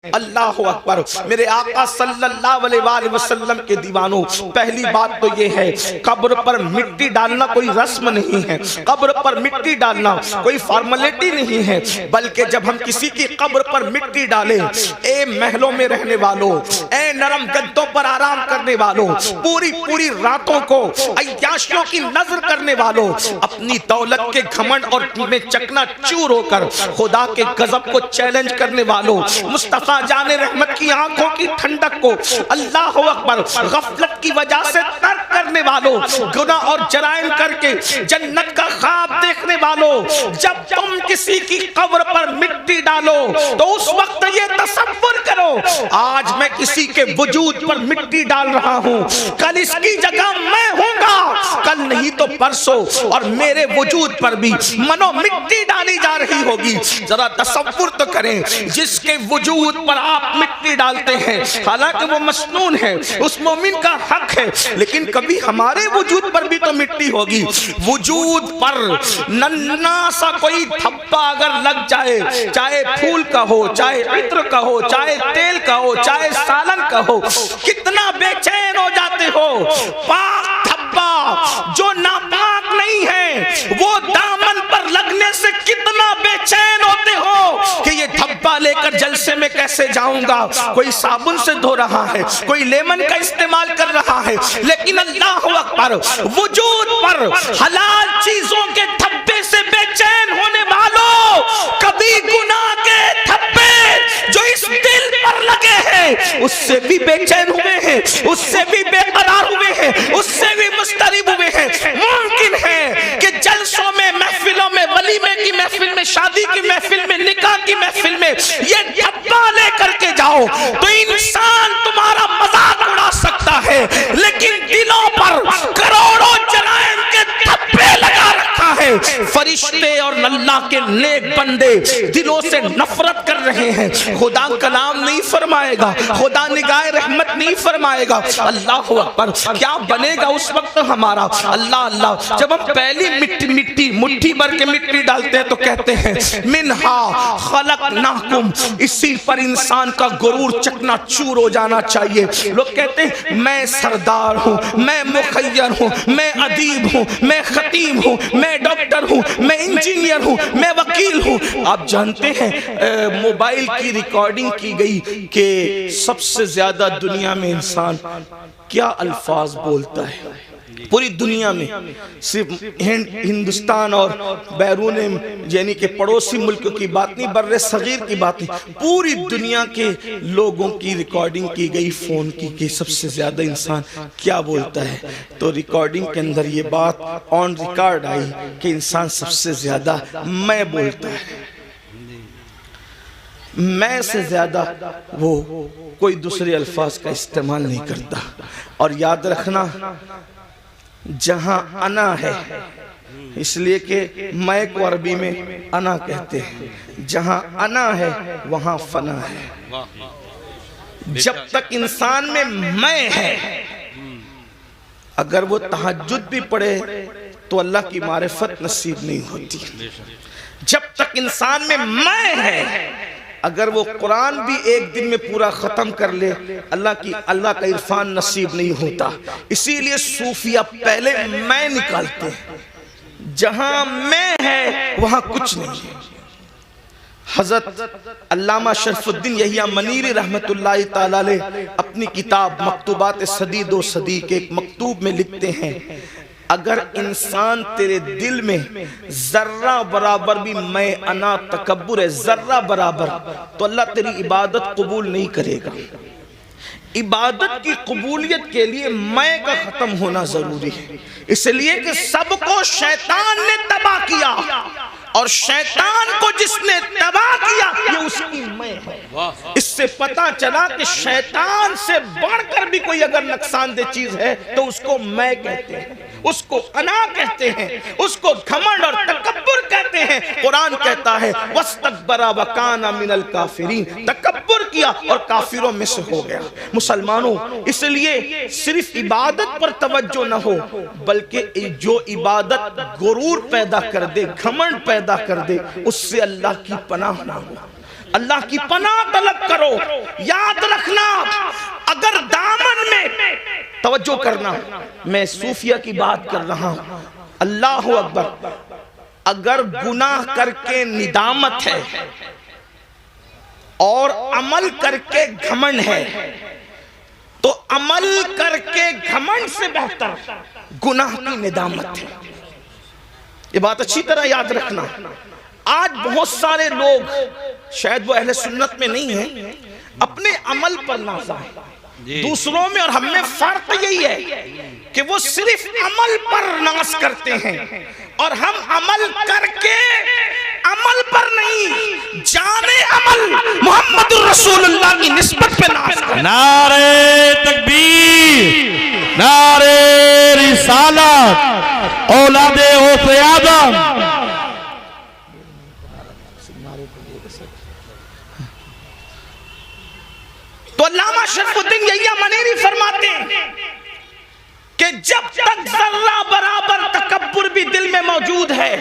اللہ اکبر میرے آقا صلی اللہ علیہ وآلہ وسلم کے دیوانوں، پہلی بات تو یہ ہے قبر پر مٹی ڈالنا کوئی رسم نہیں ہے، قبر پر مٹی ڈالنا کوئی فارمیلٹی نہیں ہے، بلکہ جب ہم کسی کی قبر پر مٹی ڈالیں، اے محلوں میں رہنے والوں، اے نرم گدوں پر آرام کرنے والوں، پوری پوری راتوں کو عیاشیوں کی نظر کرنے والوں، اپنی دولت کے گھمنڈ اور میں چکنا چور ہو کر خدا کے غضب کو چیلنج کرنے والوں، مصطفیٰ جان رحمت کی آنکھوں کی ٹھنڈک کو اللہ اکبر غفلت کی وجہ سے ترک کرنے والوں، گناہ اور جرائم کر کے جنت کا خواب دیکھنے والوں، جب تم کسی کی قبر پر مٹی ڈالو تو اس وقت یہ تصور کرو آج میں کسی کے وجود پر مٹی ڈال رہا ہوں، کل اس کی جگہ میں ہوں گا، کل نہیں تو پرسوں اور میرے وجود پر بھی منو مٹی ڈالی جا رہی ہوگی۔ ذرا تصور تو کریں جس کے وجود پر آپ مٹی ڈالتے ہیں، حالانکہ وہ مسنون ہے، اس مومن کا حق ہے، لیکن کبھی ہمارے وجود پر بھی تو مٹی ہوگی۔ وجود پر ننھا سا کوئی دھبا اگر لگ جائے، چاہے پھول کا ہو، چاہے عطر کا ہو، چاہے تیل کا ہو، چاہے سالن کا ہو، کتنا بے چین ہو جاتے ہو۔ پاک دھبا جو ناپاک نہیں ہے وہ دامن پر لگنے سے کتنا بے چین ہوتے ہو کہ یہ دھبا لے کر جلسے میں کیسے جاؤں گا، کوئی صابن سے دھو رہا ہے، کوئی لیمن کا استعمال کر رہا ہے، لیکن اللہ اکبر وجود پر حلال چیزوں کے دھبے سے بے چین ہونے والوں، کبھی گناہ کے دھبے جو اس دل پر لگے ہیں اس سے بھی بے چین ہوئے ہیں، اس سے بھی بے قرار ہوئے ہیں، اس سے بھی مضطرب ہوئے ہیں۔ ممکن ہے کہ جلسوں میں، محفلوں میں، ولیمے کی محفل میں، شادی کی محفل میں، نکاح کی محفل میں یہ دھبا لے کر کے جاؤ تو انسان تمہارا مذاق اڑا سکتا ہے، لیکن دلوں پر کروڑوں جرائم کے دھبے لگا رکھا ہے۔ فرشتے اور اللہ کے نیک بندے دلوں سے نفرت کر رہے ہیں، خدا کلام نہیں فرمائے گا، خدا نگاہ رحمت نہیں فرمائے گا۔ اللہ اکبر کیا بنے گا اس وقت ہمارا؟ اللہ اللہ جب ہم پہلی مٹھی بھر کے مٹی ڈالتے ہیں تو کہتے ہیں منہا خلقناکم، اسی پر انسان کا غرور چکنا چور ہو جانا چاہیے۔ لوگ کہتے ہیں میں سردار ہوں، میں مخیر ہوں، میں ادیب ہوں، میں خطیب ہوں، میں ڈاکٹر ہوں، میں انجینئر ہوں، میں وکیل ہوں۔ آپ جانتے ہیں موبائل کی ریکارڈنگ کی گئی کہ سب سے زیادہ دنیا میں انسان کیا الفاظ بولتا ہے پوری دنیا میں، صرف ہندوستان اور بیرون یعنی کہ پڑوسی ملک کی بات نہیں، بر صغیر کی بات نہیں، پوری دنیا کے لوگوں کی ریکارڈنگ کی گئی فون کی کہ سب سے زیادہ انسان کیا بولتا ہے، تو ریکارڈنگ کے اندر یہ بات آن ریکارڈ آئی کہ انسان سب سے زیادہ میں بولتا ہے، میں سے زیادہ وہ کوئی دوسرے الفاظ کا استعمال نہیں کرتا۔ اور یاد رکھنا جہاں انا ہے، اس لیے کہ میں کو عربی میں انا کہتے ہیں، جہاں انا ہے وہاں فنا ہے۔ جب تک انسان میں میں ہے، اگر وہ تہجد بھی پڑھے تو اللہ کی معرفت نصیب نہیں ہوتی۔ جب تک انسان میں میں ہے، اگر وہ قرآن بھی ایک دن میں پورا ختم کر لے اللہ کا عرفان نصیب نہیں ہوتا۔ اسی لیے صوفیہ پہلے میں نکالتے ہیں، جہاں میں ہے وہاں کچھ نہیں ہے۔ حضرت علامہ شرف الدین یحییٰ منیری رحمت اللہ تعالیٰ علیہ اپنی کتاب مکتوبات صدی دو صدی کے ایک مکتوب میں لکھتے ہیں اگر انسان تیرے دل میں ذرہ برابر بھی میں انا تکبر ہے، ذرہ برابر، تو اللہ تیری عبادت قبول نہیں کرے گا۔ عبادت کی قبولیت کے لیے میں کا ختم ہونا ضروری ہے، اس لیے کہ سب کو شیطان نے تباہ کیا، اور شیطان کو جس نے تباہ کیا یہ اس کی میں ہے۔ اس سے پتہ چلا کہ شیطان سے بڑھ کر بھی کوئی اگر نقصان دہ چیز ہے تو اس کو میں کہتے ہیں، اس کو انا کہتے ہیں، اس کو گھمنڈ اور تکبر کہتے ہیں۔ قرآن کہتا ہے وَاسْتَكْبَرَ وَكَانَ مِنَ الْكَافِرِينَ، تکبر کیا اور کافروں میں سے ہو گیا۔ مسلمانوں اس لیے صرف عبادت پر توجہ نہ ہو، بلکہ جو عبادت غرور پیدا کر دے، گھمنڈ پیدا کر دے، اس سے اللہ کی پناہ نہ ہو۔ اللہ کی پناہ طلب کرو. یاد رکھنا اگر دامن میں توجہ کرنا، میں صوفیہ کی بات کر رہا ہوں، اللہ اکبر، اگر گناہ کر کے ندامت ہے اور عمل کر کے گھمنڈ ہے تو عمل کر کے گھمنڈ سے بہتر گناہ کی ندامت ہے. یہ بات اچھی طرح یاد رکھنا. آج بہت سارے لوگ شاید وہ اہل سنت میں نہیں ہیں، اپنے عمل پر نازا ہے. دوسروں میں اور ہم میں فرق یہی ہے کہ وہ صرف عمل پر ناز کرتے ہیں اور ہم عمل کر کے عمل پر نہیں، جانے عمل محمد رسول اللہ کی نسبت پہ ناز کرتے ہیں. نعرہ تکبیر، نعرہ رسالت، اولاد غوث آدم. تو علامہ شرف الدین یحییٰ منیری فرماتے ہیں کہ جب تک ذرہ برابر تکبر بھی دل میں موجود ہے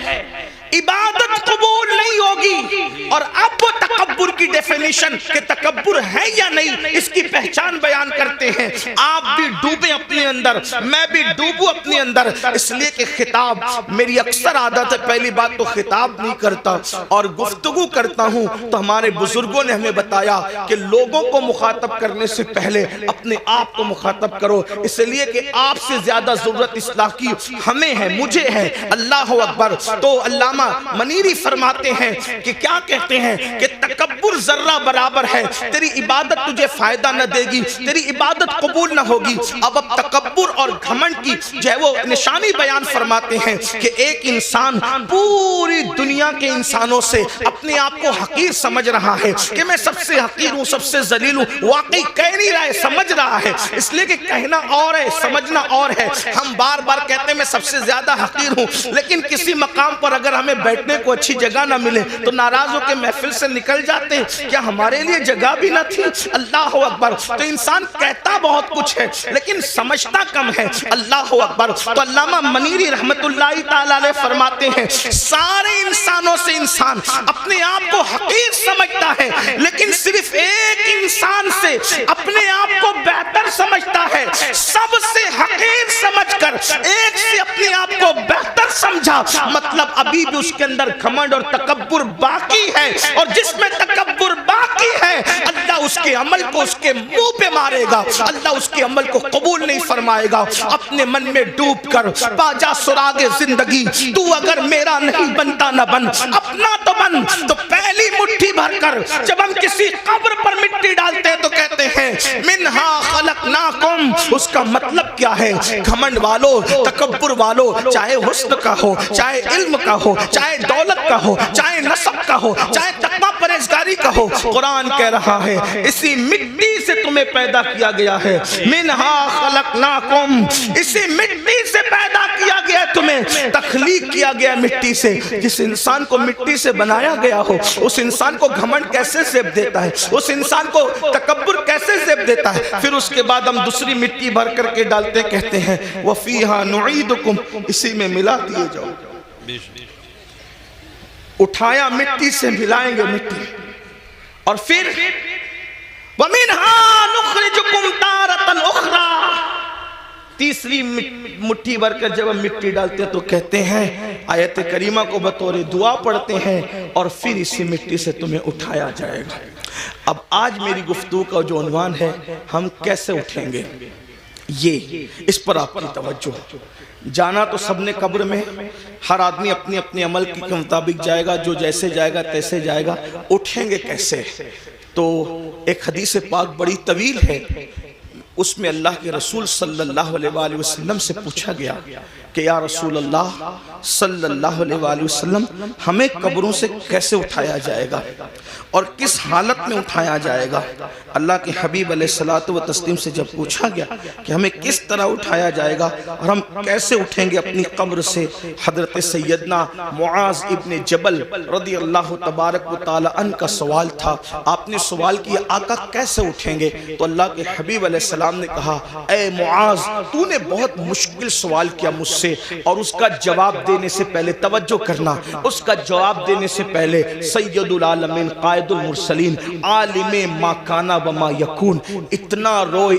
عبادت قبول نہیں ہوگی. اور اب وہ تکبر کی ڈیفینیشن کہ تکبر ہے یا نہیں اس کی پہچان بیان کرتے ہیں. آپ بھی ڈوبیں اپنے اندر، میں بھی ڈوبوں اپنے اندر، اس لیے کہ خطاب، میری اکثر عادت ہے پہلی بات تو خطاب نہیں کرتا اور گفتگو کرتا ہوں تو ہمارے بزرگوں نے ہمیں بتایا کہ لوگوں کو مخاطب کرنے سے پہلے اپنے آپ کو مخاطب کرو، اس لیے کہ آپ سے زیادہ ضرورت اصلاح کی ہمیں ہے، مجھے ہے. اللہ اکبر. تو علامہ منیری فرماتے ہیں کہ کیا کہتے ہیں کہ تکبر ذرہ برابر ہے، تیری عبادت تجھے فائدہ نہ دے گی، تیری عبادت قبول نہ ہوگی. اب تکبر اور گھمنڈ کی جو ہے وہ نشانی بیان فرماتے ہیں کہ ایک انسان پوری دنیا کے انسانوں سے اپنے آپ کو حقیر سمجھ رہا ہے کہ میں سب سے حقیر ہوں، سب سے ذلیل ہوں. واقعی کہہ نہیں رہا ہے، سمجھ رہا ہے. اس لیے کہ کہنا اور ہے، سمجھنا اور ہے. ہم بار بار کہتے ہیں میں سب سے زیادہ حقیر ہوں، لیکن کسی مقام پر اگر ہمیں بیٹھنے کو اچھی جگہ نہ ملے تو ناراض ہو کے محفل سے نکل جاتے ہیں. کیا ہمارے لیے جگہ بھی نہ تھی؟ اللہ اکبر. تو انسان کہتا بہت کچھ ہے لیکن سمجھتا کم ہے. اللہ اکبر. تو علامہ منیری رحمت اللہ تعالی علیہ فرماتے ہیں سارے انسانوں سے انسان اپنے آپ کو حقیر سمجھتا ہے لیکن صرف ایک انسان سے اپنے آپ کو بہتر سمجھتا ہے. سب سے حقیر سمجھ کر ایک سے اپنے آپ کو بہتر سمجھا، مطلب ابھی بھی اس کے اندر گھمنڈ اور تکبر باقی ہے. اور جس میں تکبر باقی ہے اللہ اس کے عمل کو اس کے منہ پہ مارے گا، اللہ اس کے عمل کو قبول نہیں فرمائے گا. اپنے من میں ڈوب کر پا جا سراغ زندگی، تو اگر میرا نہیں بنتا نہ بن، اپنا تو بن. تو پہلی مٹھی بھر کر جب ہم کسی قبر پر مٹی ڈالتے ہیں تو کہتے ہیں منہا خلقناکم. اس کا مطلب کیا ہے؟ گھمنڈ والو، تکبر والو، چاہے حسن کا ہو، چاہے علم کا ہو، چاہے دولت کا ہو، چاہے نسب کا ہو، چاہے تقویٰ پرہیزگاری کا ہو، قرآن کہہ رہا ہے اسی مٹی سے تمہیں پیدا کیا گیا ہے. منہا خلقناکم، اسی مٹی سے پیدا کیا گیا ہے، تمہیں تخلیق کیا گیا مٹی سے. جس انسان کو مٹی سے بنایا گیا ہو اس انسان کو گھمنڈ کیسے زیب دیتا ہے؟ اس انسان کو تکبر کیسے زیب دیتا ہے؟ پھر اس کے بعد ہم دوسری مٹی بھر کر کے ڈالتے کہتے ہیں وَفِيهَا نُعِيدُكُمْ، اسی میں ملا دیے جاؤ. اٹھایا مٹی سے ملائیں گے مٹی. اور پھر وَمِنْهَا نُخْرِجُكُمْ تَارَةً أُخْرَى، تیسری مٹھی بھر کر جب ہم مٹی ڈالتے ہیں تو کہتے ہیں آیت کریمہ کو بطور دعا پڑھتے ہیں اور پھر اسی مٹی سے تمہیں اٹھایا جائے گا. اب آج میری گفتگو کا جو عنوان ہے ہم کیسے اٹھیں گے، یہ اس پر آپ کی توجہ. جانا تو سب نے قبر میں، ہر آدمی اپنے اپنے عمل کے مطابق جائے گا، جو جیسے جائے گا تیسے جائے گا. اٹھیں گے کیسے؟ تو ایک حدیث پاک بڑی طویل ہے، اس میں اللہ کے رسول صلی اللہ علیہ وآلہ وسلم سے پوچھا گیا کہ یا رسول اللہ صلی اللہ علیہ وآلہ وسلم ہمیں قبروں سے کیسے اٹھایا جائے گا اور کس حالت میں اٹھایا جائے گا؟ اللہ کے حبیب علیہ الصلوۃ والتسلیم سے جب پوچھا گیا کہ ہمیں کس طرح اٹھایا جائے گا اور ہم کیسے اٹھیں گے اپنی قبر سے، حضرت سیدنا معاذ ابن جبل رضی اللہ تبارک و تعالی عنہ کا سوال تھا. آپ نے سوال کیا آقا کیسے اٹھیں گے؟ تو اللہ کے حبیب علیہ السلام نے کہا اے معاذ تو نے بہت مشکل سوال کیا مجھ سے، سے اور اس کا جواب دینے سے پہلے توجہ کرنا، اس کا جواب دینے سے پہلے سید العالمین قائد المرسلین عالم ما کانا و ما یکون اتنا روئے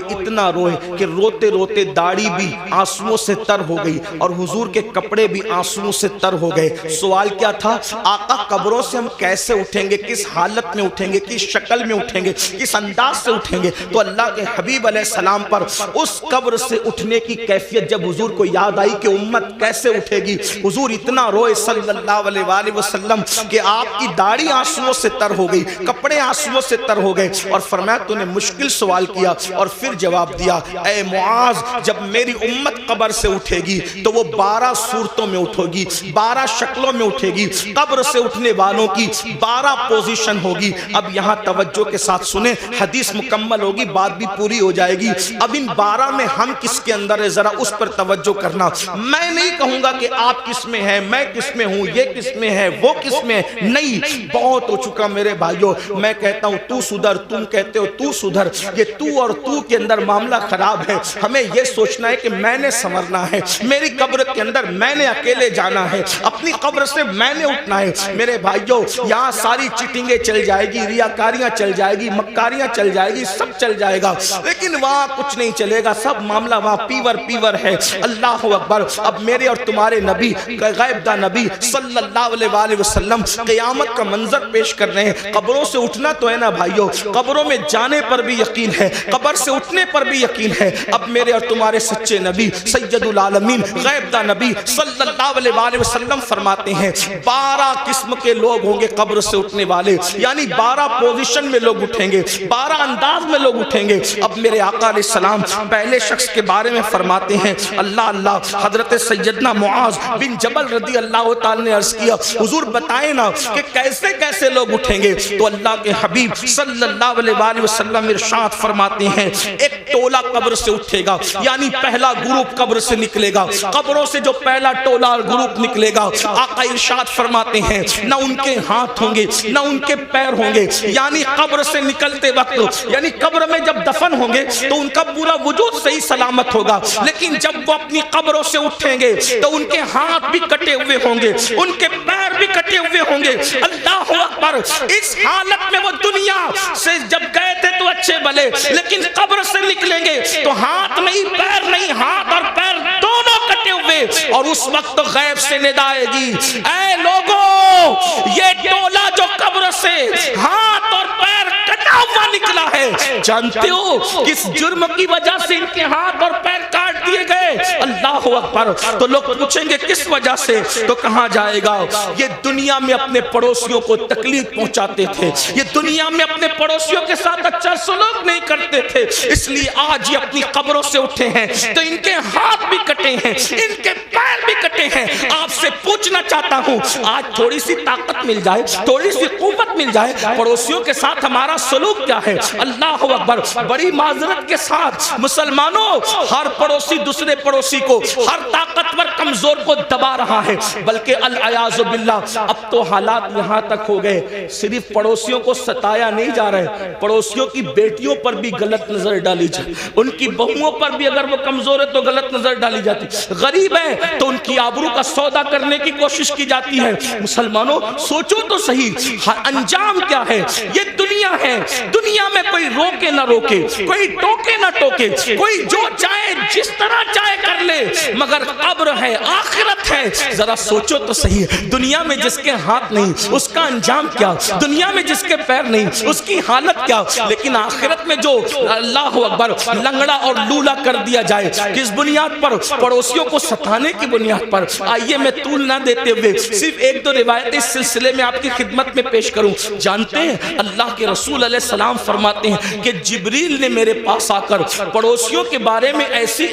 کہ روتے روتے داڑھی بھی آنسوؤں سے تر ہو گئی اور حضور کے کپڑے بھی آنسوؤں سے تر ہو گئے۔ سوال کیا تھا؟ آقا قبروں سے ہم کیسے اٹھیں گے، کس حالت میں اٹھیں گے، کس شکل میں اٹھیں گے، کس انداز سے اٹھیں گے؟ تو اللہ کے حبیب علیہ السلام پر اس قبر سے اٹھنے کی کیفیت جب حضور کو یاد آئی کہ امت کیسے اٹھے گی، حضور اتنا روئے صلی اللہ علیہ وآلہ وسلم کہ آپ کی داڑھی آنسوؤں سے تر ہو گئی، کپڑے آنسوؤں سے تر ہو گئے، اور فرمایا تو نے مشکل سوال کیا اور پھر جواب دیا، اے معاذ جب میری امت قبر سے اٹھے گی تو وہ 12 صورتوں میں اٹھے گی، 12 شکلوں میں اٹھے گی، قبر سے اٹھنے والوں کی 12 پوزیشن ہوگی۔ اب یہاں توجہ کے ساتھ سنیں، حدیث مکمل ہوگی، بات بھی پوری ہو جائے گی۔ اب ان 12 میں ہم کس کے اندر ہے ذرا اس پر توجہ کرنا۔ میں نہیں کہوں گا کہ آپ کس میں ہیں، میں کس میں ہوں، یہ کس میں ہے، وہ کس میں ہے، نہیں، بہت ہو چکا میرے بھائیوں۔ میں کہتا ہوں تو سدھر، تم کہتے ہو تو سدھر، یہ تو اور تو کے اندر معاملہ خراب ہے۔ ہمیں یہ سوچنا ہے کہ میں نے سنورنا ہے، میری قبر کے اندر میں نے اکیلے جانا ہے، اپنی قبر سے میں نے اٹھنا ہے۔ میرے بھائیوں یہاں ساری چیٹنگیں چل جائے گی، ریاکاریاں چل جائے گی، مکاریاں چل جائے گی، سب چل جائے گا، لیکن وہاں کچھ نہیں چلے گا، سب معاملہ وہاں پیور ہے۔ اللہ اکبر۔ اب میرے اور تمہارے نبی، غیب دا نبی صلی اللہ علیہ وآلہ وسلم قیامت کا منظر پیش کر رہے ہیں۔ قبروں سے اٹھنا تو ہے نا بھائیوں، قبروں میں جانے پر بھی یقین ہے، قبر سے اٹھنے پر بھی یقین ہے۔ اب میرے اور تمہارے سچے نبی سید العالمین غیب دا نبی صلی اللہ علیہ وآلہ وسلم فرماتے ہیں 12 قسم کے لوگ ہوں گے قبر سے اٹھنے والے، یعنی 12 پوزیشن میں لوگ اٹھیں گے، 12 انداز میں لوگ اٹھیں گے۔ اب میرے آقا علیہ السلام پہلے شخص کے بارے میں فرماتے ہیں، اللہ حضرت سیدنا معاذ بن جبل رضی اللہ تعالی نے عرض کیا حضور بتائیں نا کہ کیسے کیسے لوگ اٹھیں گے؟ تو اللہ کے حبیب صلی اللہ علیہ وآلہ وسلم ارشاد فرماتے ہیں ایک ٹولہ قبر سے اٹھے گا، یعنی پہلا گروپ قبر سے نکلے گا، قبروں سے جو پہلا ٹولہ اور گروپ نکلے گا، آقا ارشاد فرماتے ہیں نہ ان کے ہاتھ ہوں گے نہ ان کے پیر ہوں گے، یعنی قبر سے نکلتے وقت، یعنی قبر میں جب دفن ہوں گے تو ان کا پورا وجود صحیح سلامت ہوگا، لیکن جب وہ اپنی قبروں سے اٹھیں گے تو ان کے ہاتھ بھی کٹے ہوئے ہوں گے، ان کے پیر بھی کٹے ہوئے ہوں گے۔ اللہ اکبر۔ اس حالت میں وہ دنیا سے جب گئے تھے تو اچھے بھلے، لیکن قبر سے نکلیں گے تو ہاتھ نہیں پیر نہیں، ہاتھ اور پیر دونوں کٹے ہوئے، اور اس وقت غیب سے ندا آئے گی اے لوگوں یہ ٹولہ جو قبر سے ہاتھ اور پیر کٹا ہوا نکلا ہے، جانتے ہو کس جرم کی وجہ سے ان کے ہاتھ اور پیر کاٹ دیے گئے؟ اللہ اکبر۔ تو لوگ پوچھیں گے کس وجہ سے؟ تو کہاں جائے گا؟ یہ دنیا میں اپنے پڑوسیوں کو تکلیف پہنچاتے تھے، یہ دنیا میں اپنے پڑوسیوں کے ساتھ اچھا سلوک نہیں کرتے تھے، اس لیے آج یہ اپنی قبروں سے اٹھے ہیں تو ان کے ہاتھ بھی کٹے ہیں، ان کے پیر بھی کٹے ہیں۔ آپ سے پوچھنا چاہتا ہوں آج تھوڑی سی طاقت مل جائے، تھوڑی سی قوت مل جائے، پڑوسیوں کے ساتھ ہمارا سلوک کیا ہے؟ اللہ اکبر۔ بڑی معذرت کے ساتھ مسلمانوں، ہر پڑوسی دوسرے پڑوسی کو، ہر طاقتور کمزور کو دبا رہا ہے، بلکہ العیاذ باللہ اب تو حالات یہاں تک ہو گئے صرف پڑوسیوں کو ستایا نہیں جا رہا ہے، پڑوسیوں کی بیٹیوں پر بھی غلط نظر ڈالی جائے، ان کی بہوؤں پر بھی اگر وہ کمزور ہے تو غلط نظر ڈالی جاتی، غریب ہے تو ان کی آبرو کا سودا کرنے کی کوشش کی جاتی ہے۔ مسلمانوں سوچو تو صحیح انجام کیا ہے؟ یہ دنیا ہے، دنیا میں کوئی روکے نہ روکے، کوئی ٹوکے نہ ٹوکے، کوئی جو چاہے جس طرح چاہے کر لے، مگر قبر ہے، آخرت ہے۔ ذرا سوچو تو صحیح، دنیا میں جس کے ہاتھ نہیں اس کا انجام کیا، دنیا میں جس کے پیر نہیں اس کی حالت کیا، لیکن آخرت میں جو اللہ اکبر لنگڑا اور لولا کر دیا جائے، کس بنیاد پر؟ پڑوسیوں کو ستانے کی بنیاد پر۔ آئیے میں طول نہ دیتے ہوئے صرف ایک دو روایت اس سلسلے میں آپ کی خدمت میں پیش کروں۔ جانتے ہیں اللہ کے رسول علیہ السلام فرماتے ہیں کہ جبریل نے میرے پاس آ کر پڑوسیوں کے بارے میں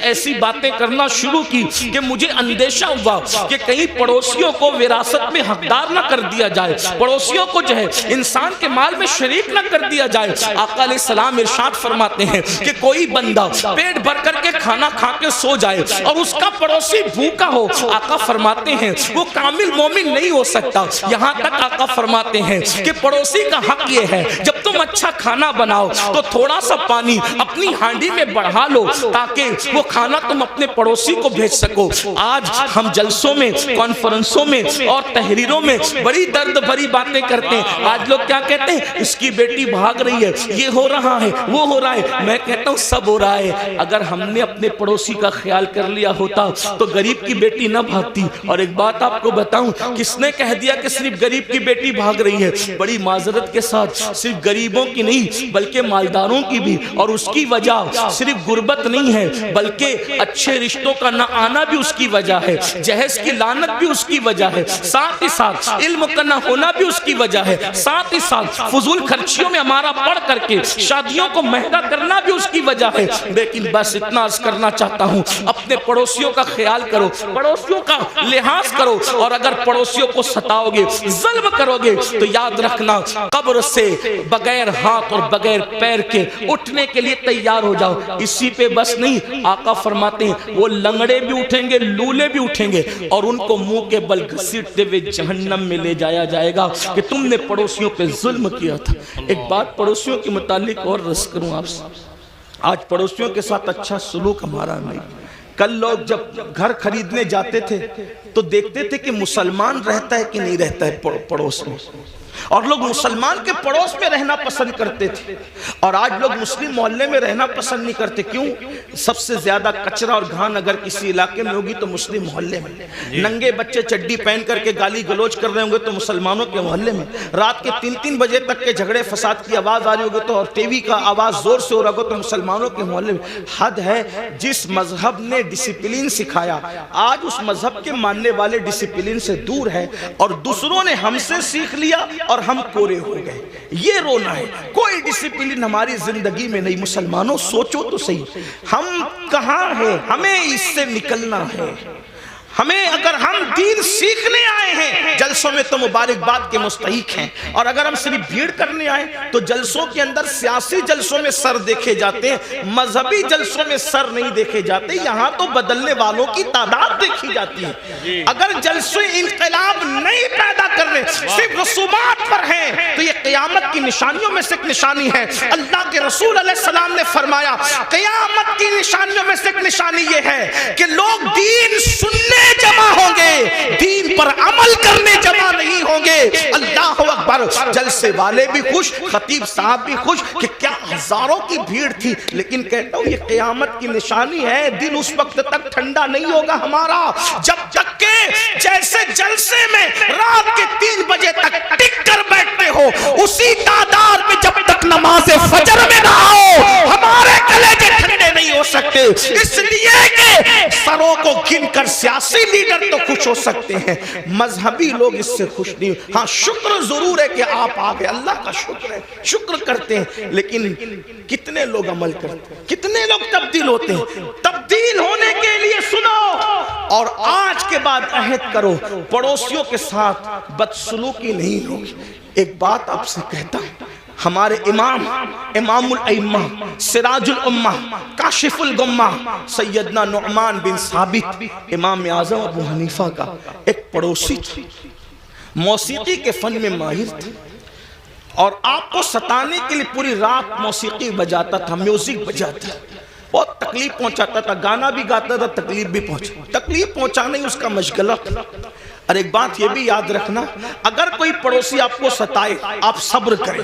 ایسی باتیں کرنا شروع کی کہ مجھے اندیشہ ہوا کہ کہیں پڑوسیوں کو وراثت میں حقدار نہ کر دیا جائے، پڑوسیوں کو جو ہے انسان کے مال میں شریک نہ کر دیا جائے۔ آقا علیہ السلام ارشاد فرماتے ہیں کہ کوئی بندہ پیٹ بھر کر کے کھانا کھا کے سو جائے اور اس کا پڑوسی بھوکا ہو، آقا فرماتے ہیں وہ کامل مومن نہیں ہو سکتا۔ یہاں تک آقا فرماتے ہیں کہ پڑوسی کا حق یہ ہے جب تم اچھا کھانا بناؤ تو تھوڑا سا پانی اپنی ہانڈی میں بڑھا لو تاکہ وہ کھانا تم اپنے پڑوسی کو بھیج سکو۔ آج ہم جلسوں میں، کانفرنسوں میں اور تحریروں میں بڑی درد بھری باتیں کرتے ہیں۔ آج لوگ کیا کہتے ہیں؟ اس کی بیٹی بھاگ رہی ہے، یہ ہو رہا ہے، وہ ہو رہا ہے۔ میں کہتا ہوں سب ہو رہا ہے۔ اگر ہم نے اپنے پڑوسی کا خیال کر لیا ہوتا تو غریب کی بیٹی نہ بھاگتی۔ اور ایک بات آپ کو بتاؤں، کس نے کہہ دیا کہ صرف غریب کی بیٹی بھاگ رہی ہے؟ بڑی معذرت کے ساتھ صرف غریبوں کی نہیں بلکہ مالداروں کی بھی، اور اس کی وجہ صرف غربت نہیں ہے بلکہ اچھے رشتوں کا نہ آنا بھی اس کی وجہ ہے، جہیز کی لعنت بھی اس کی وجہ ہے، ساتھ ہی ساتھ علم کا نہ ہونا بھی اس کی وجہ ہے، ساتھ ہی ساتھ فضول خرچیوں میں ہمارا پڑھ کر کے شادیوں کو مہنگا کرنا بھی اس کی وجہ ہے۔ لیکن بس اتنا عرض کرنا چاہتا ہوں، اپنے پڑوسیوں کا خیال کرو، پڑوسیوں کا لحاظ کرو، اور اگر پڑوسیوں کو ستاؤ گے، ظلم کرو گے تو یاد رکھنا قبر سے بغیر ہاتھ اور بغیر پیر کے اٹھنے کے لیے تیار ہو جاؤ۔ اسی پہ بس نہیں، آقا فرماتے ہیں وہ لنگڑے بھی اٹھیں گے، لولے بھی اٹھیں گے، اور ان کو منہ کے بل گھسیٹتے ہوئے جہنم میں لے جایا جائے گا کہ تم نے پڑوسیوں پہ ظلم کیا تھا۔ ایک بات پڑوسیوں کے متعلق اور رس کروں آپ سے، آج پڑوسیوں کے ساتھ اچھا سلوک ہمارا نہیں۔ کل لوگ جب گھر خریدنے جاتے تھے تو دیکھتے تھے کہ مسلمان رہتا ہے کہ نہیں رہتا ہے پڑوس میں، اور لوگ مسلمان کے پڑوس میں رہنا پسند کرتے تھے، اور آج لوگ مسلم محلے میں رہنا پسند نہیں کرتے۔ کیوں؟ سب سے زیادہ کچرا اور گھان اگر کسی علاقے میں ہوگی تو مسلم محلے میں، ننگے بچے چڈی پہن کر کے گالی گلوچ کر رہے ہوں گے تو مسلمانوں کے محلے میں، رات کے 3-3 بجے تک کے جھگڑے فساد کی آواز آ رہی ہوگی تو، اور ٹی وی کا آواز زور سے ہو رہا ہوگا تو مسلمانوں کے محلے میں۔ حد ہے، جس مذہب نے ڈسپلین سکھایا آج اس مذہب کے ماننے والے ڈسپلین سے دور ہے، اور دوسروں نے ہم سے سیکھ لیا اور ہم کورے ہو گئے۔ یہ رونا ہے، کوئی ڈسپلین ہماری زندگی میں نہیں۔ مسلمانوں سوچو تو صحیح، ہم کہاں ہیں؟ ہمیں اس سے نکلنا ہے۔ ہمیں اگر ہم دین سیکھنے آئے ہیں جلسوں میں تو مبارکباد کے مستحق ہیں، اور اگر ہم صرف بھیڑ کرنے آئے تو جلسوں کے اندر سیاسی جلسوں میں سر دیکھے جاتے ہیں، مذہبی جلسوں میں سر نہیں دیکھے جاتے۔ یہاں تو بدلنے والوں کی تعداد دیکھی جاتی ہے۔ اگر جلسے انقلاب نہیں پیدا کرنے، صرف رسومات پر ہیں، تو یہ قیامت کی نشانیوں میں سے ایک نشانی ہے۔ اللہ کے رسول علیہ السلام نے فرمایا قیامت کی نشانیوں میں سے ایک نشانی یہ ہے کہ لوگ دین سننے جمع ہوں گے، دین پر عمل کرنے جمع نہیں ہوں گے۔ اللہ اکبر! جلسے والے بھی خوش، خطیب صاحب بھی خوش کہ کیا ہزاروں کی بھیڑ تھی، لیکن کہتا ہوں یہ قیامت کی نشانی ہے۔ دن اس وقت تک ٹھنڈا نہیں ہوگا ہمارا جب تک کہ جیسے جلسے میں رات کے 3 بجے تک ٹک کر بیٹھتے ہو، اسی تعداد میں جب تک نماز فجر میں نہ آؤ ہمارے کلیجے ٹھنڈے نہیں ہو سکتے۔ اس لیے کہ سروں کو گن کر سیاسی لیڈر تو خوش ہو سکتے ہیں، مذہبی لوگ اس سے خوش نہیں۔ ہاں شکر ضرور ہے کہ آپ آگے، اللہ کا شکر ہے، شکر کرتے ہیں، لیکن کتنے لوگ عمل کرتے ہیں، کتنے لوگ تبدیل ہوتے ہیں؟ تبدیل ہونے کے لیے سنو، اور آج کے بعد عہد کرو پڑوسیوں کے ساتھ بدسلوکی نہیں ہوگی۔ ایک بات آپ سے کہتا ہوں، ہمارے امام الائمہ، سراج الامہ، کاشف الغمہ، سیدنا نعمان بن ثابت امام اعظم ابو حنیفہ کا ایک پڑوسی تھا، موسیقی کے فن میں ماہر تھا، اور آپ کو ستانے کے لیے پوری رات موسیقی بجاتا تھا، میوزک بجاتا تھا، بہت تکلیف پہنچاتا تھا، گانا بھی گاتا تھا، تکلیف بھی تکلیف پہنچانا ہی اس کا مشغلہ تھا۔ اور ایک بات یہ بھی یاد رکھنا، اگر کوئی پڑوسی آپ کو ستائے آپ صبر کریں،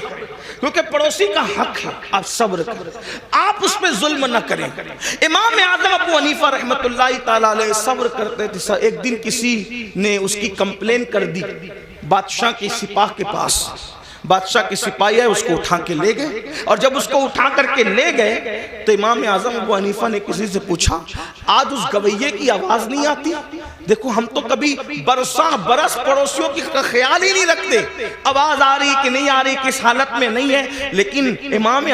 کیونکہ پڑوسی کا حق ہے، آپ صبر کریں، آپ اس پہ ظلم نہ کریں۔ امام اعظم ابو حنیفہ رحمت اللہ تعالیٰ علیہ صبر کرتے تھے۔ ایک دن کسی نے اس کی کمپلین کر دی بادشاہ کی سپاہ کے پاس، بادشاہ کے سپاہی ہے اس کو اٹھا کے لے گئے، اور جب اس کو اٹھا کر کے لے گئے تو امام اعظم ابو حنیفہ نے کسی سے پوچھا آج اس گویے کی آواز نہیں آتی؟ دیکھو ہم تو کبھی برساں برس پڑوسیوں کی خیال ہی نہیں رکھتے، آواز آ رہی کہ نہیں آ رہی، کس حالت میں نہیں ہے، لیکن امام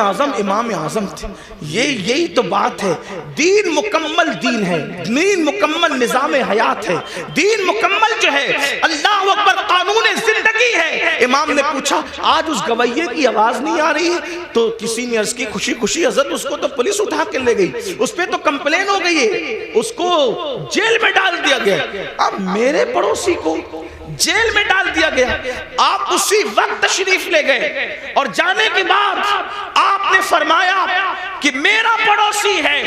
اعظم تھے۔ یہی تو بات ہے، دین مکمل دین ہے، دین مکمل نظام حیات ہے، دین مکمل جو ہے اللہ اکبر قانون زندگی ہے۔ امام نے پوچھا آج اس گویے کی آواز نہیں آ رہی ہے، تو کسی نے عرض کی خوشی خوشی حضرت اس کو تو پولیس اٹھا کے لے گئی، اس پہ تو کمپلین ہو گئی ہے، اس کو جیل میں ڈال دیا گیا۔ اب میرے پڑوسی کو جیل میں ڈال دیا گیا، آپ اسی وقت تشریف لے گئے، اور جانے کے بعد آپ نے فرمایا کہ میرا پڑوسی ہے،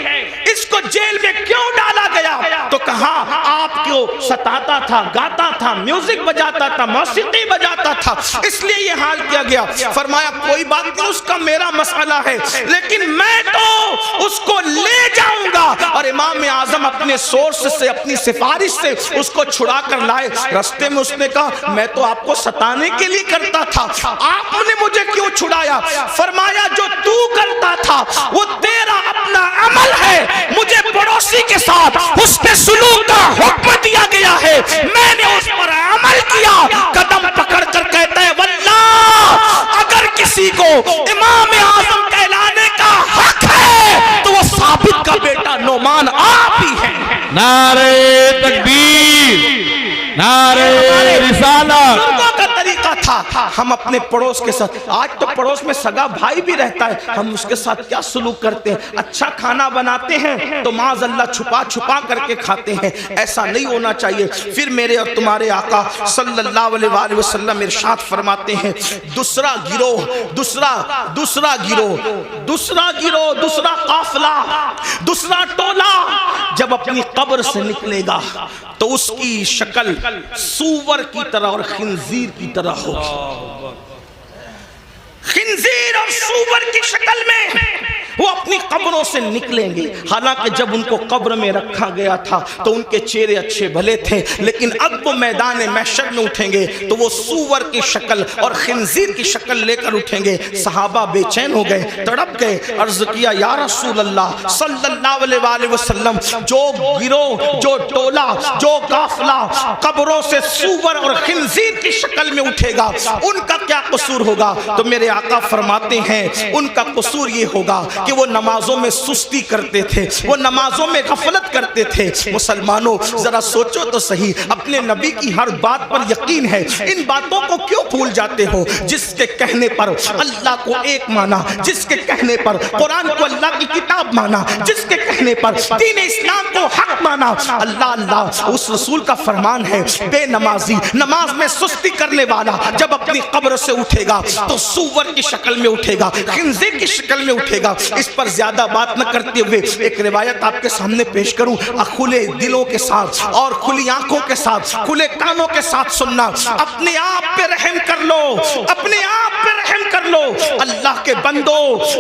اس کو جیل میں کیوں ڈالا گیا؟ تو کہا آپ کو ستاتا تھا، گاتا تھا، میوزک بجاتا تھا، موسیقی بجاتا تھا، اس لیے یہ حال کیا گیا۔ فرمایا کوئی بات نہیں، اس کا میرا مسئلہ ہے، لیکن میں تو اس کو لے جاؤں گا۔ اور امام اعظم اپنے سورس سے، اپنی سفارش سے اس کو چھڑا کر لائے۔ رستے میں اس نے کہا میں تو آپ کو ستانے کے لیے کرتا تھا، آپ نے مجھے کیوں چھڑایا؟ فرمایا جو تو کرتا تھا وہ تیرا اپنا عمل ہے، مجھے پڑوسی کے ساتھ حسن سلوک کا حکم دیا گیا ہے، میں نے اس پر عمل کیا۔ قدم پکڑ کر کہتا ہے واللہ اگر کسی کو امام اعظم کہلانے کا حق ہے تو وہ ثابت کا بیٹا نعمان آپ ہی ہے۔ نعرہ تکبیر، نعرہ رسالت۔ بزرگوں کا طریقہ تھا ہم اپنے پڑوس کے ساتھ، آج تو پڑوس میں سگا بھائی بھی رہتا ہے، ہم اس کے ساتھ کیا سلوک کرتے ہیں؟ اچھا کھانا بناتے ہیں تو معاذ اللہ چھپا چھپا کر کے کھاتے ہیں، ایسا نہیں ہونا چاہیے۔ پھر میرے اور تمہارے آقا صلی اللہ علیہ وآلہ وسلم ارشاد فرماتے ہیں دوسرا گروہ، دوسرا گروہ، دوسرا قافلہ، دوسرا ٹولہ جب اپنی قبر سے نکلے گا تو اس کی شکل سور کی طرح اور خنزیر کی طرح ہوگی۔ خنزیر اور سور کی شکل میں وہ اپنی قبروں سے نکلیں گے۔ حالانکہ جب ان کو قبر میں رکھا گیا تھا تو ان کے چہرے اچھے بھلے تھے، لیکن اب وہ میدان محشر میں اٹھیں گے تو وہ سور کی شکل اور خنزیر کی شکل لے کر اٹھیں گے۔ صحابہ بے چین ہو گئے، تڑپ گئے، عرض کیا یا رسول اللہ صلی اللہ علیہ وآلہ وسلم، جو گروہ، جو ٹولہ، جو قافلہ قبروں سے سور اور خنزیر کی شکل میں اٹھے گا ان کا کیا قصور ہوگا؟ تو میرے آقا فرماتے ہیں ان کا قصور یہ ہوگا کہ وہ نمازوں میں سستی کرتے تھے، وہ نمازوں میں غفلت کرتے تھے۔ مسلمانوں ذرا سوچو تو صحیح، اپنے نبی کی ہر بات پر یقین ہے، ان باتوں کو کیوں بھول جاتے ہو؟ جس کے کہنے پر اللہ کو ایک مانا، جس کے کہنے پر قرآن کو اللہ کی کتاب مانا، جس کے کہنے پر دین اسلام کو حق مانا، اللہ اس رسول کا فرمان ہے بے نمازی، نماز میں سستی کرنے والا جب اپنی قبر سے اٹھے گا تو سور کی شکل میں اٹھے گا، خنزیر کی شکل میں اٹھے گا۔ اس پر زیادہ بات نہ کرتے ہوئے ایک روایت آپ کے سامنے پیش کروں، کھلے دلوں کے ساتھ اور کھلی آنکھوں کے ساتھ، کھلے کانوں کے ساتھ سننا۔ اپنے آپ پہ رحم کر لو، اپنے آپ پہ رحم کر لو، اللہ کے بندو،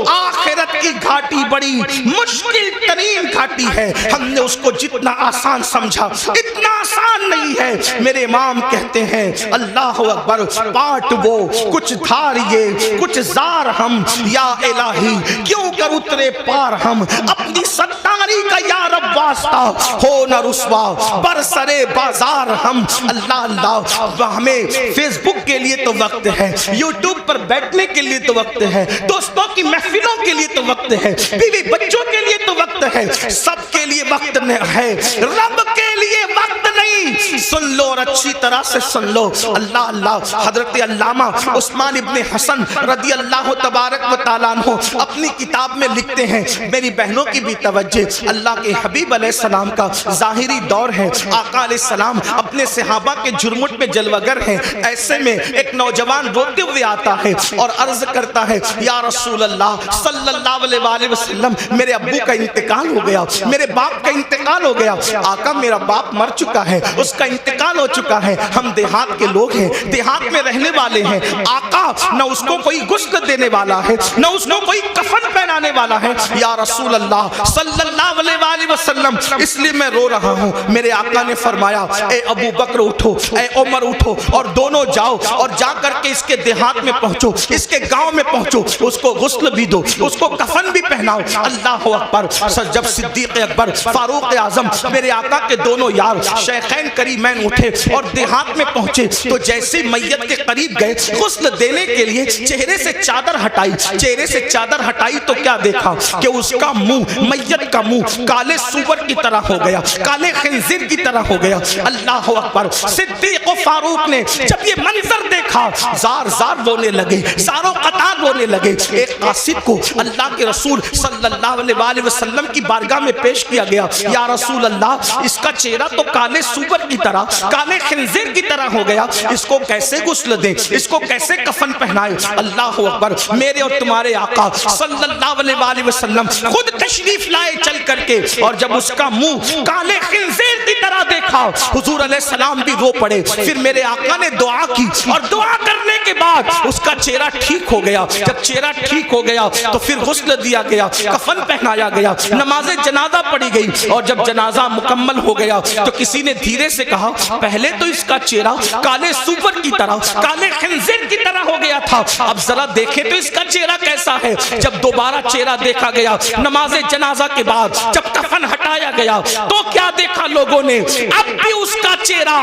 آخرت کی گھاٹی بڑی مشکل ترین گھاٹی ہے، ہم نے اس کو جتنا آسان سمجھا اتنا آسان نہیں ہے۔ میرے امام کہتے ہیں اللہ اکبر، پاٹ وہ کچھ دھار یہ کچھ زار ہم، یا الہی کیوں کر اترے پار ہم، اپنی ستاری کا یا رب واسطہ ہو نہ رسوا برسرے بازار ہم۔ اللہ ہمیں فیس بک کے لیے تو وقت ہے، یوٹیوب پر بیٹھنے کے لیے تو وقت ہے، دوستوں کی محفلوں کے لیے تو وقت ہے، بیوی بچوں کے لیے تو وقت ہے، سب کے لیے وقت ہے، رب کے لیے وقت نہیں۔ سن لو اور اچھی طرح سے سن لو۔ اللہ حضرت علامہ عثمان ابن حسن رضی اللہ تبارک و تعالیٰ عنہ اپنی کتاب میں لکھتے ہیں، میری بہنوں کی بھی توجہ، اللہ کے حبیب علیہ السلام کا ظاہری دور ہے، آقا علیہ السلام اپنے صحابہ کے جرمٹ میں جلوگر ہیں، ایسے میں ایک نوجوان روتے ہوئے آتا ہے اور عرض کرتا ہے یا رسول اللہ صلی اللہ علیہ وآلہ وسلم، میرے ابو کا انتقال ہو گیا، میرے باپ کا انتقال ہو گیا۔ آقا میرا باپ مر چکا ہے، اس کا انتقال ہو چکا ہے، ہم دیہات کے لوگ ہیں، دیہات میں رہنے والے ہیں، آقا نہ اس کو کوئی غسل دینے والا ہے، نہ اس کو کوئی کفن پہنانے والا ہے، یا رسول اللہ صلی اللہ علیہ وآلہ وسلم اس لیے میں رو رہا ہوں۔ میرے آقا نے فرمایا اے ابو بکر اٹھو، اے عمر اٹھو اور دونوں جاؤ اور جا کر کے اس کے دیہات میں پہنچو، اس کے گاؤں میں پہنچو، اس کو غسل بھی دو، اس کو کفن بھی پہناؤ۔ اللہ اکبر۔ جب صدیق اکبر، فاروق اعظم، میرے آقا کے دونوں یار شیخین کریمین اٹھے اور دیہات میں پہنچے تو جیسے میت کے قریب گئے غسل دینے کے لیے چہرے سے چادر ہٹائی، چہرے سے چادر ہٹائی تو کیا دیکھا کہ اس کا منہ، میت کا منہ کالے سور کی طرح ہو گیا، کالے خنزیر کی طرح ہو گیا۔ اللہ اکبر۔ صدیق و فاروق نے جب یہ منظر دیکھا زار زار رونے لگے، زاروں قطار رونے لگے۔ ایک قاصد کو اللہ کے رسول صلی اللہ علیہ وآلہ وسلم کی بارگاہ میں پیش کیا گیا، یا رسول اللہ اس کا چہرہ تو کالے سور کی طرح کالے خنزیر کی طرح ہو گیا، اس کو کیسے غسل دیں، اس کو کیسے کفن پہنائے؟ اللہ اکبر، میرے اور تمہارے آقا صلی اللہ علیہ وآلہ وسلم خود تشریف لائے چل کر کے، اور جب اس کا منہ کالے خنزیر کی طرح دیکھا حضور علیہ السلام بھی رو پڑے۔ پھر میرے آقا نے دعا کی، اور دعا کرنے کے بعد اس کا چہرہ ٹھیک ہو گیا۔ جب چہرہ ٹھیک ہو گیا تو پھر غسل دیا گیا، کفن پہنایا گیا، نماز جنازہ پڑھی گئی، اور جب جنازہ مکمل ہو گیا تو کسی نے دھیرے سے کہا پہلے تو اس کا چہرہ کالے سور کی طرح، کالے خنزیر کی طرح ہو گیا تھا، اب ذرا دیکھیں تو اس کا چہرہ کیسا ہے۔ جب دوبارہ چہرہ دیکھا گیا نماز جنازہ کے بعد، جب کفن ہٹایا گیا تو کیا دیکھا لوگوں نے؟ اب بھی اس کا چہرہ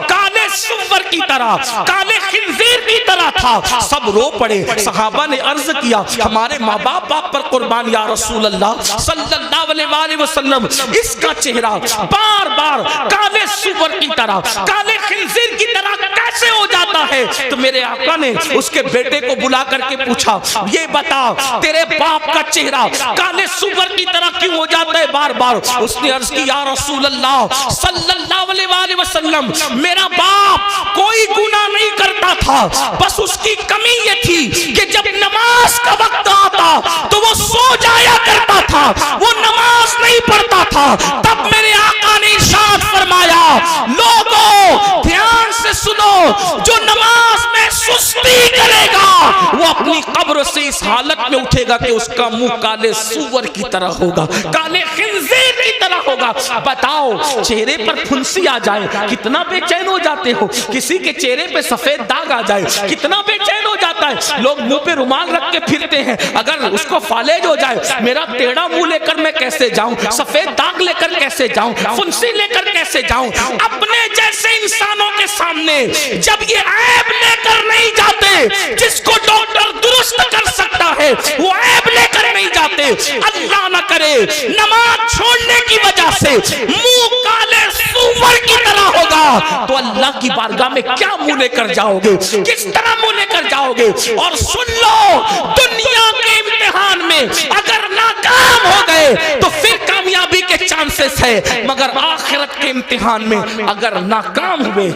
کالے سور کی طرح، کالے خنزیر کی طرح تھا۔ سب رو پڑے۔ صحابہ نے عرض کیا ہمارے ماں باپ آپ پر قربان یا رسول اللہ صلی اللہ علیہ وآلہ وسلم، اس کا چہرہ بار بار کالے سور کی طرح، کالے خنزیر کی طرح کیسے ہو جاتا ہے؟ تو میرے آقا نے اس کے بیٹے کو بلا کر کے پوچھا یہ بتا تیرے باپ کا چہرہ کالے سور کی طرح کیوں ہو جاتا ہے بار بار؟ اس نے عرض کی یا رسول اللہ صلی اللہ علیہ وآلہ وسلم، میرا باپ کوئی گناہ نہیں کرتا تھا، بس اس کی کمی یہ تھی کہ جب نماز کا وقت آتا تو وہ سو جایا کرتا تھا، وہ نماز نہیں پڑھتا تھا۔ تب میرے آقا نے ارشاد فرمایا لوگوں دھیان سے سنو، جو نماز میں سستی کرے گا وہ اپنی قبر سے اس حالت میں اٹھے گا کہ اس کا منہ کالے سور کی طرح ہوگا، کالے خنزیر کی طرح ہوگا۔ بتاؤ چہرے پر پھنسی آ جائے کتنا بے چین ہو جاتے ہو، کسی کے چہرے پہ سفید داغ آ جائے کتنا بے چین ہو جاتا ہے۔ لوگ منہ پہ رومال رکھ کے پھرتے ہیں، اگر اس کو فالج ہو جائے میرا ٹیڑھا منہ لے کر میں کیسے جاؤں، سفید داغ لے کر کیسے جاؤں، پھنسی لے کر کیسے جاؤں؟ اپنے جیسے انسانوں کے سامنے جب یہ عیب لے کر نہیں جاتے، جس کو ڈاکٹر درست کر سکتا ہے وہ عیب لے کر نہیں جاتے۔ اللہ نہ کرے نماز چھوڑنے کی وجہ سے منہ کالے سور کی طرح ہوگا تو اللہ کی بارگاہ میں کیا منہ لے کر جاؤ گے، کس طرح منہ لے کر جاؤ گے؟ اور سن لو دنیا کے امتحان میں اگر ناکام ہو گئے تو پھر کامیابی کے چانسز ہے، مگر آخرت کے امتحان میں اگر ناکام ہوئے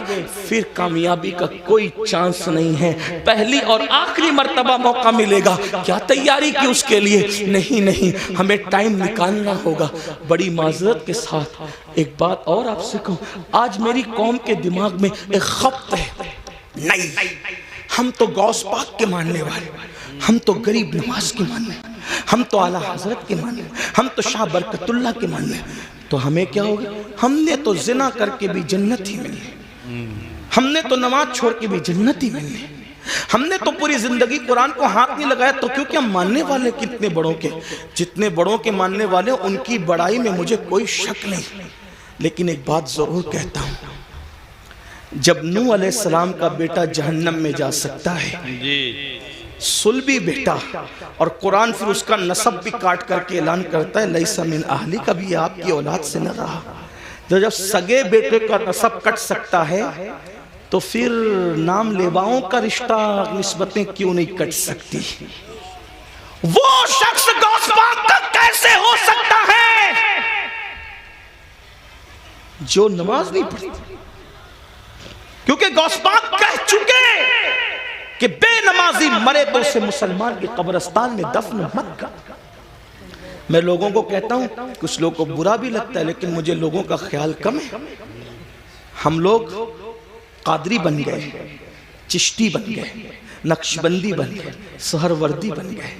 پھر کامیابی کا کوئی چانس نہیں ہے۔ پہلی اور آخری مرتبہ موقع ملے گا، کیا تیاری کی اس کے لیے؟ نہیں، ہمیں ٹائم نکالنا ہوگا۔ بڑی معذرت کے ساتھ ایک بات اور آپ سے کہوں، آج میری قوم کے دماغ میں ایک خبط ہے، نہیں ہم تو غوث پاک کے ماننے والے، ہم تو غریب نواز کے ماننے، ہم تو اعلیٰ حضرت کے ماننے، ہم تو شاہ برکت اللہ کے ماننے، تو ہمیں کیا ہوگا؟ ہم نے تو زنا کر کے بھی جنت ہی ملنی، ہم نے تو نماز چھوڑ کے بھی جنت ہی ملنی، ہم نے تو پوری زندگی قرآن کو ہاتھ نہیں لگایا، تو کیونکہ ہم ماننے والے کتنے بڑوں کے، جتنے بڑوں کے ماننے والے ان کی بڑائی میں مجھے کوئی شک نہیں۔ لیکن ایک بات ضرور کہتا ہوں، جب نوح علیہ السلام کا بیٹا جہنم میں جا سکتا ہے، سلبی بیٹا، اور قرآن پھر اس کا نسب بھی کاٹ کر کے اعلان کرتا ہے لیسا من اہلی، کبھی آپ کی اولاد سے نہ رہا، تو جب سگے بیٹے کا نسب کٹ سکتا ہے تو پھر نام لیواؤں کا رشتہ نسبتیں کیوں نہیں کٹ سکتی؟ وہ شخص غوث پاک کا کیسے ہو سکتا ہے جو نماز نہیں پڑھتی؟ کیونکہ غوث پاک کہہ چکے کہ بے نمازی مرے تو اسے مسلمان کے قبرستان میں دفن مت کر۔ میں لوگوں کو کہتا ہوں، کچھ لوگوں کو برا بھی لگتا ہے لیکن مجھے لوگوں کا خیال کم ہے۔ ہم لوگ قادری بن گئے، چشتی بن گئے، نقشبندی بن گئے، سہروردی بن گئے،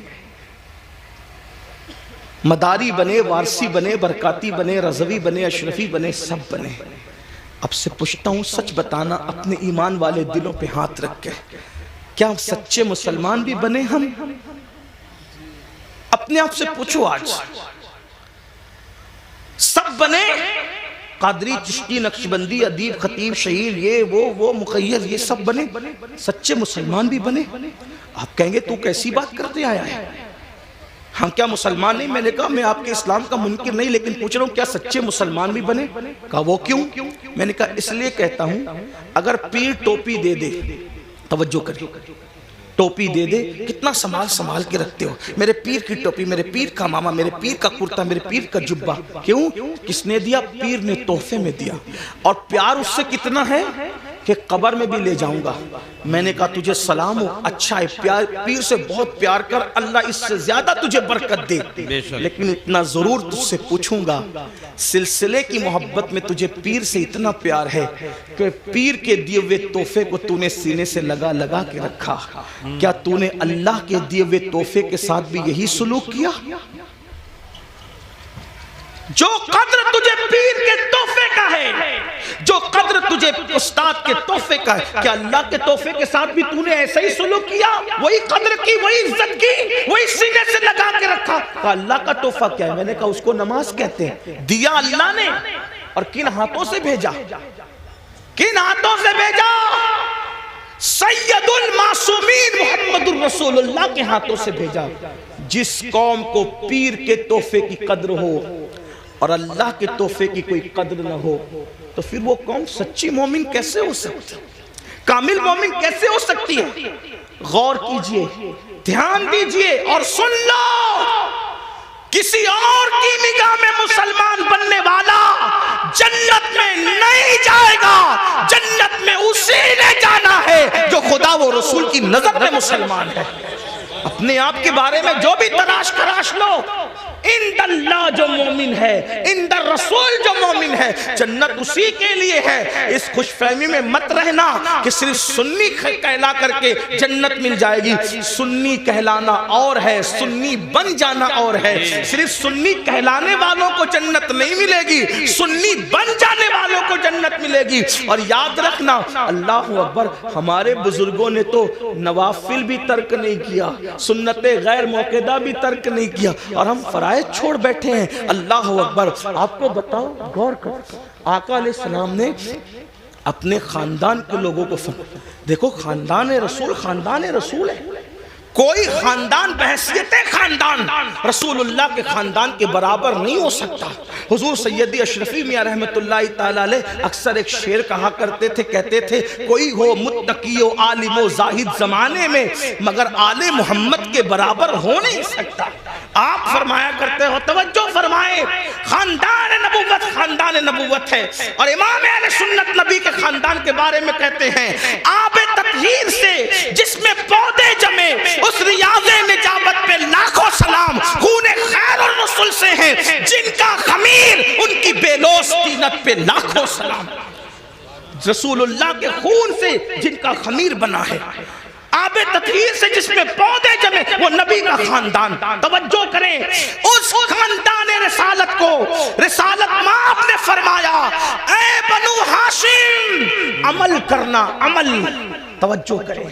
مداری بنے، وارسی بنے، برکاتی بنے، رضوی بنے، اشرفی بنے، سب بنے۔ اب سے پوچھتا ہوں، سچ بتانا اپنے ایمان والے دلوں پہ ہاتھ رکھ کے، کیا سچے مسلمان بھی بنے ہم؟ اپنے آپ سے پوچھو، آج سب بنے؟ قادری، چشتی، نقشبندی، ادیب، خطیب، شہیر، یہ وہ مخیر، یہ سب بنے؟ سچے مسلمان بھی بنے؟ آپ کہیں گے تو کیسی بات کرتے آیا ہے، ہم کیا مسلمان نہیں؟ میں نے کہا میں آپ کے اسلام کا منکر نہیں، لیکن پوچھ رہا ہوں کیا سچے مسلمان بھی بنے؟ کہا وہ کیوں؟ میں نے کہا اس لیے کہتا ہوں، اگر پیر ٹوپی دے دے، توجہ کریں، ٹوپی دے دے کتنا سنبھال کے رکھتے ہو. میرے پیر کی ٹوپی، میرے پیر کا ماما، میرے پیر کا کرتا، میرے پیر کا جبہ. کیوں؟ کس نے دیا؟ پیر نے تحفے میں دیا. اور پیار اس سے کتنا ہے کہ قبر میں بھی لے جاؤں گا. میں نے کہا تجھے سلام ہو، اچھا ہے، پیار پیر سے بہت پیار کر، اللہ اس سے زیادہ تجھے برکت دے. لیکن اتنا ضرور تجھ سے پوچھوں گا، سلسلے کی محبت میں تجھے پیر سے اتنا پیار ہے کہ پیر کے دیے ہوئے تحفے کو تو نے سینے سے لگا کے رکھا. کیا تو نے اللہ کے دیے ہوئے تحفے کے ساتھ بھی یہی سلوک کیا؟ جو قدر تجھے پیر کے تحفے کا ہے، جو قدر تجھے استاد کے تحفے کا ہے، کیا اللہ کے تحفے کے ساتھ بھی تو نے ایسا ہی سلوک کیا؟ وہی قدر کی، وہی عزت کی، وہی سینے سے لگا کے رکھا؟ کہا اللہ کا تحفہ کیا ہے؟ میں نے کہا اس کو نماز کہتے ہیں. دیا اللہ نے، اور کن ہاتھوں سے بھیجا؟ کن ہاتھوں سے بھیجا؟ سید المعصومین محمد الرسول اللہ کے ہاتھوں سے بھیجا. جس قوم کو پیر کے تحفے کی قدر ہو اور اللہ کے تحفے کی کوئی قدر نہ ہو، تو پھر وہ قوم سچی مومن کیسے ہو سکتی، کامل مومن کیسے ہو سکتی ہے؟ غور کیجئے، دھیان دیجئے اور سن لو. کسی اور کی نگاہ میں مسلمان بننے والا جنت میں نہیں جائے گا. جنت میں اسی نے جانا ہے جو خدا و رسول کی نظر میں مسلمان ہے. اپنے آپ کے بارے میں جو بھی تلاش لو، اند اللہ جو مومن ہے، اند الرسول جو مومن ہے، جنت اسی کے لیے ہے. اس خوش فہمی میں مت رہنا کہ صرف سنی کہلا کر کے جنت مل جائے گی. سنی کہلانا اور ہے، سنی بن جانا اور ہے. صرف سنی کہلانے والوں کو جنت نہیں ملے گی، سنی بن جانے والوں کو جنت ملے گی. اور یاد رکھنا، اللہ اکبر، ہمارے بزرگوں نے تو نوافل بھی ترک نہیں کیا، سنت غیر موقدہ بھی ترک نہیں کیا، اور ہم فرائض چھوڑ بیٹھے ہیں. اللہ اکبر. آپ کو بتاؤ، غور کر، آقا علیہ السلام نے اپنے خاندان کے لوگوں کو دیکھو، خاندان رسول ہے. کوئی خاندان بحیثیت خاندان رسول اللہ کے خاندان کے برابر نہیں ہو سکتا. حضور سیدی اشرفی میاں رحمت اللہ تعالی علیہ اکثر ایک شعر کہا کرتے تھے، کہتے تھے کوئی ہو متقی و عالم و زاہد زمانے میں مگر آل محمد کے برابر ہو نہیں سکتا. آپ فرمایا کرتے ہو، توجہ فرمائے، خاندان نبوت ہے. اور امام اہل سنت نبی کے خاندان کے بارے میں کہتے ہیں، آب تطہیر سے جس میں پودے جمے، اس ریاض نجابت پہ لاکھوں سلام. خون خیر الرسل سے ہیں جن کا خمیر، ان کی بیلوس طینت پہ لاکھوں سلام. رسول اللہ کے خون سے جن کا خمیر بنا ہے، آب تطہیر سے جس میں پودے جمے، وہ نبی کا خاندان. توجہ کریں، اس خاندان رسالت کو رسالت ماں نے فرمایا، اے بنو ہاشم عمل کرنا، عمل. توجہ کریں،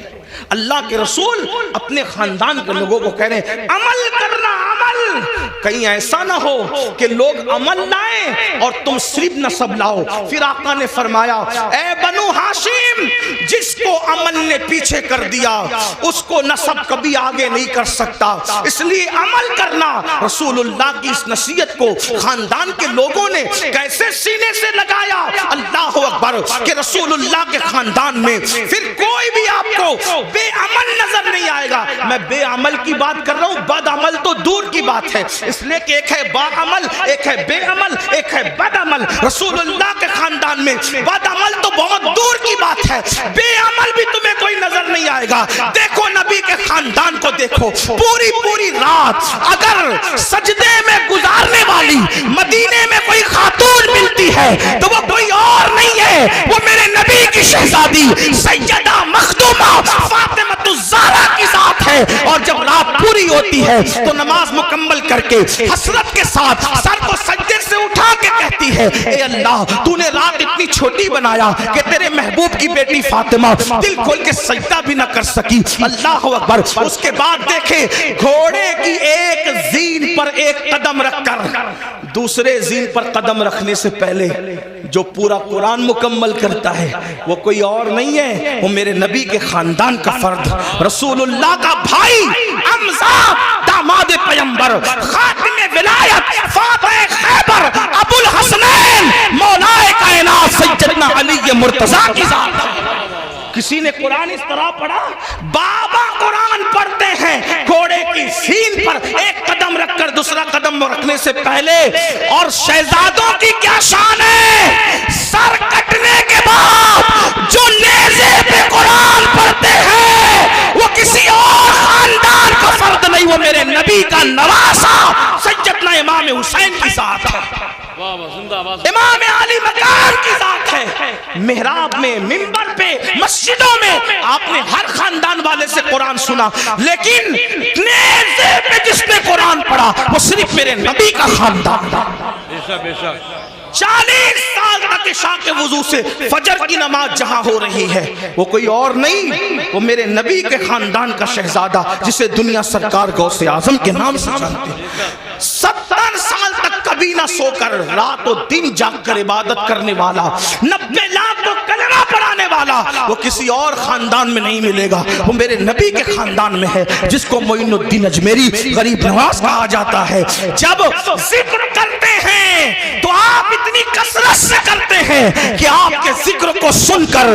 اللہ کے رسول اپنے خاندان کے لوگوں کو کہہ رہے ہیں عمل کرنا، عمل. کہیں ایسا نہ ہو کہ لوگ عمل لائیں اور تم صرف نسب لاؤ. پھر آقا نے فرمایا، اے بنو ہاشم، جس کو عمل نے پیچھے کر دیا اس کو نسب کبھی آگے نہیں کر سکتا. اس لیے عمل کرنا. رسول اللہ کی اس نصیحت کو خاندان کے لوگوں نے کیسے سینے سے لگایا. اللہ اکبر، کہ رسول اللہ کے خاندان میں پھر کوئی بھی آپ کو بے عمل نظر نہیں آئے گا. میں بے عمل کی بات کر رہا ہوں، بد عمل تو دور کی بات ہے. اس لیے کہ ایک ہے با عمل، ایک ہے بے عمل، ایک ہے بد عمل. رسول اللہ کے خاندان میں بد عمل تو بہت دور کی بات ہے، بے عمل بھی تمہیں کوئی نظر نہیں آئے گا. دیکھو نبی کے خاندان کو دیکھو، پوری رات اگر سجدے میں گزارنے والی مدینے میں کوئی خاتون ملتی ہے تو وہ کوئی اور نہیں ہے، وہ میرے نبی کی شہزادی سیدہ مخدومہ فاطمہ الزہرا کی ذات ہے. اور جب رات پوری ہوتی ہے تو نماز مکمل کر کے حسرت کے ساتھ سر کو سجدے سے اٹھا کے کہتی ہے، اے اللہ تو نے رات اتنی چھوٹی بنایا کہ تیرے محبوب کی بیٹی فاطمہ دل کھول کے سجدہ بھی نہ کر سکی. اللہ اکبر. اس کے بعد دیکھیں، گھوڑے کی ایک زین پر ایک قدم رکھ کر دوسرے زین پر قدم رکھنے سے پہلے جو پورا قرآن مکمل کرتا ہے وہ کوئی اور نہیں ہے، وہ میرے نبی کے خاندان کا فرد، رسول اللہ کا بھائی حمزہ داماد پیمبر خاتم ولایت فاتح خیبر ابو الحسنین مولا کائنات سیدنا علی مرتضیٰ کی ذات. کسی نے قرآن اس طرح پڑھا، بابا قرآن پڑھتے ہیں گھوڑے کی سین پر ایک قدم رکھ کر دوسرا قدم رکھنے سے پہلے، اور شہزادوں کی کیا شان ہے، سر کٹنے کے بعد جو نیزے پہ قرآن پڑھتے ہیں وہ کسی اور خاندان کا فرد نہیں، وہ میرے نبی کا نواسا سیدنا امام حسین کی ذات ہے، امام علی مقام کی ذات ہے۔ محراب میں، منبر پہ، مسجدوں میں آپ نے ہر خاندان والے سے قرآن سنا، لیکن نیزے پہ جس نے قرآن پڑھا وہ صرف میرے نبی کا خاندان تھا۔ 40 سال تک عشاء کے وضو سے فجر کی نماز جہاں ہو رہی ہے وہ کوئی اور نہیں، وہ میرے نبی کے خاندان کا شہزادہ جسے دنیا سرکار غوث اعظم کے نام سے جانتے ہیں۔ 70 سال تک کبھی نہ سو کر رات و دن جاگ کر عبادت کرنے والا، 90 لاکھ کو کلمہ پڑھانے والا، وہ کسی اور خاندان میں نہیں ملے گا، وہ میرے نبی کے خاندان میں ہے، جس کو معین الدین اجمیری غریب نواز کہا جاتا ہے۔ جب ذکر کرتے ہیں تو آپ اتنی کثرت سے کرتے ہیں کہ آپ کے ذکر کو سن کر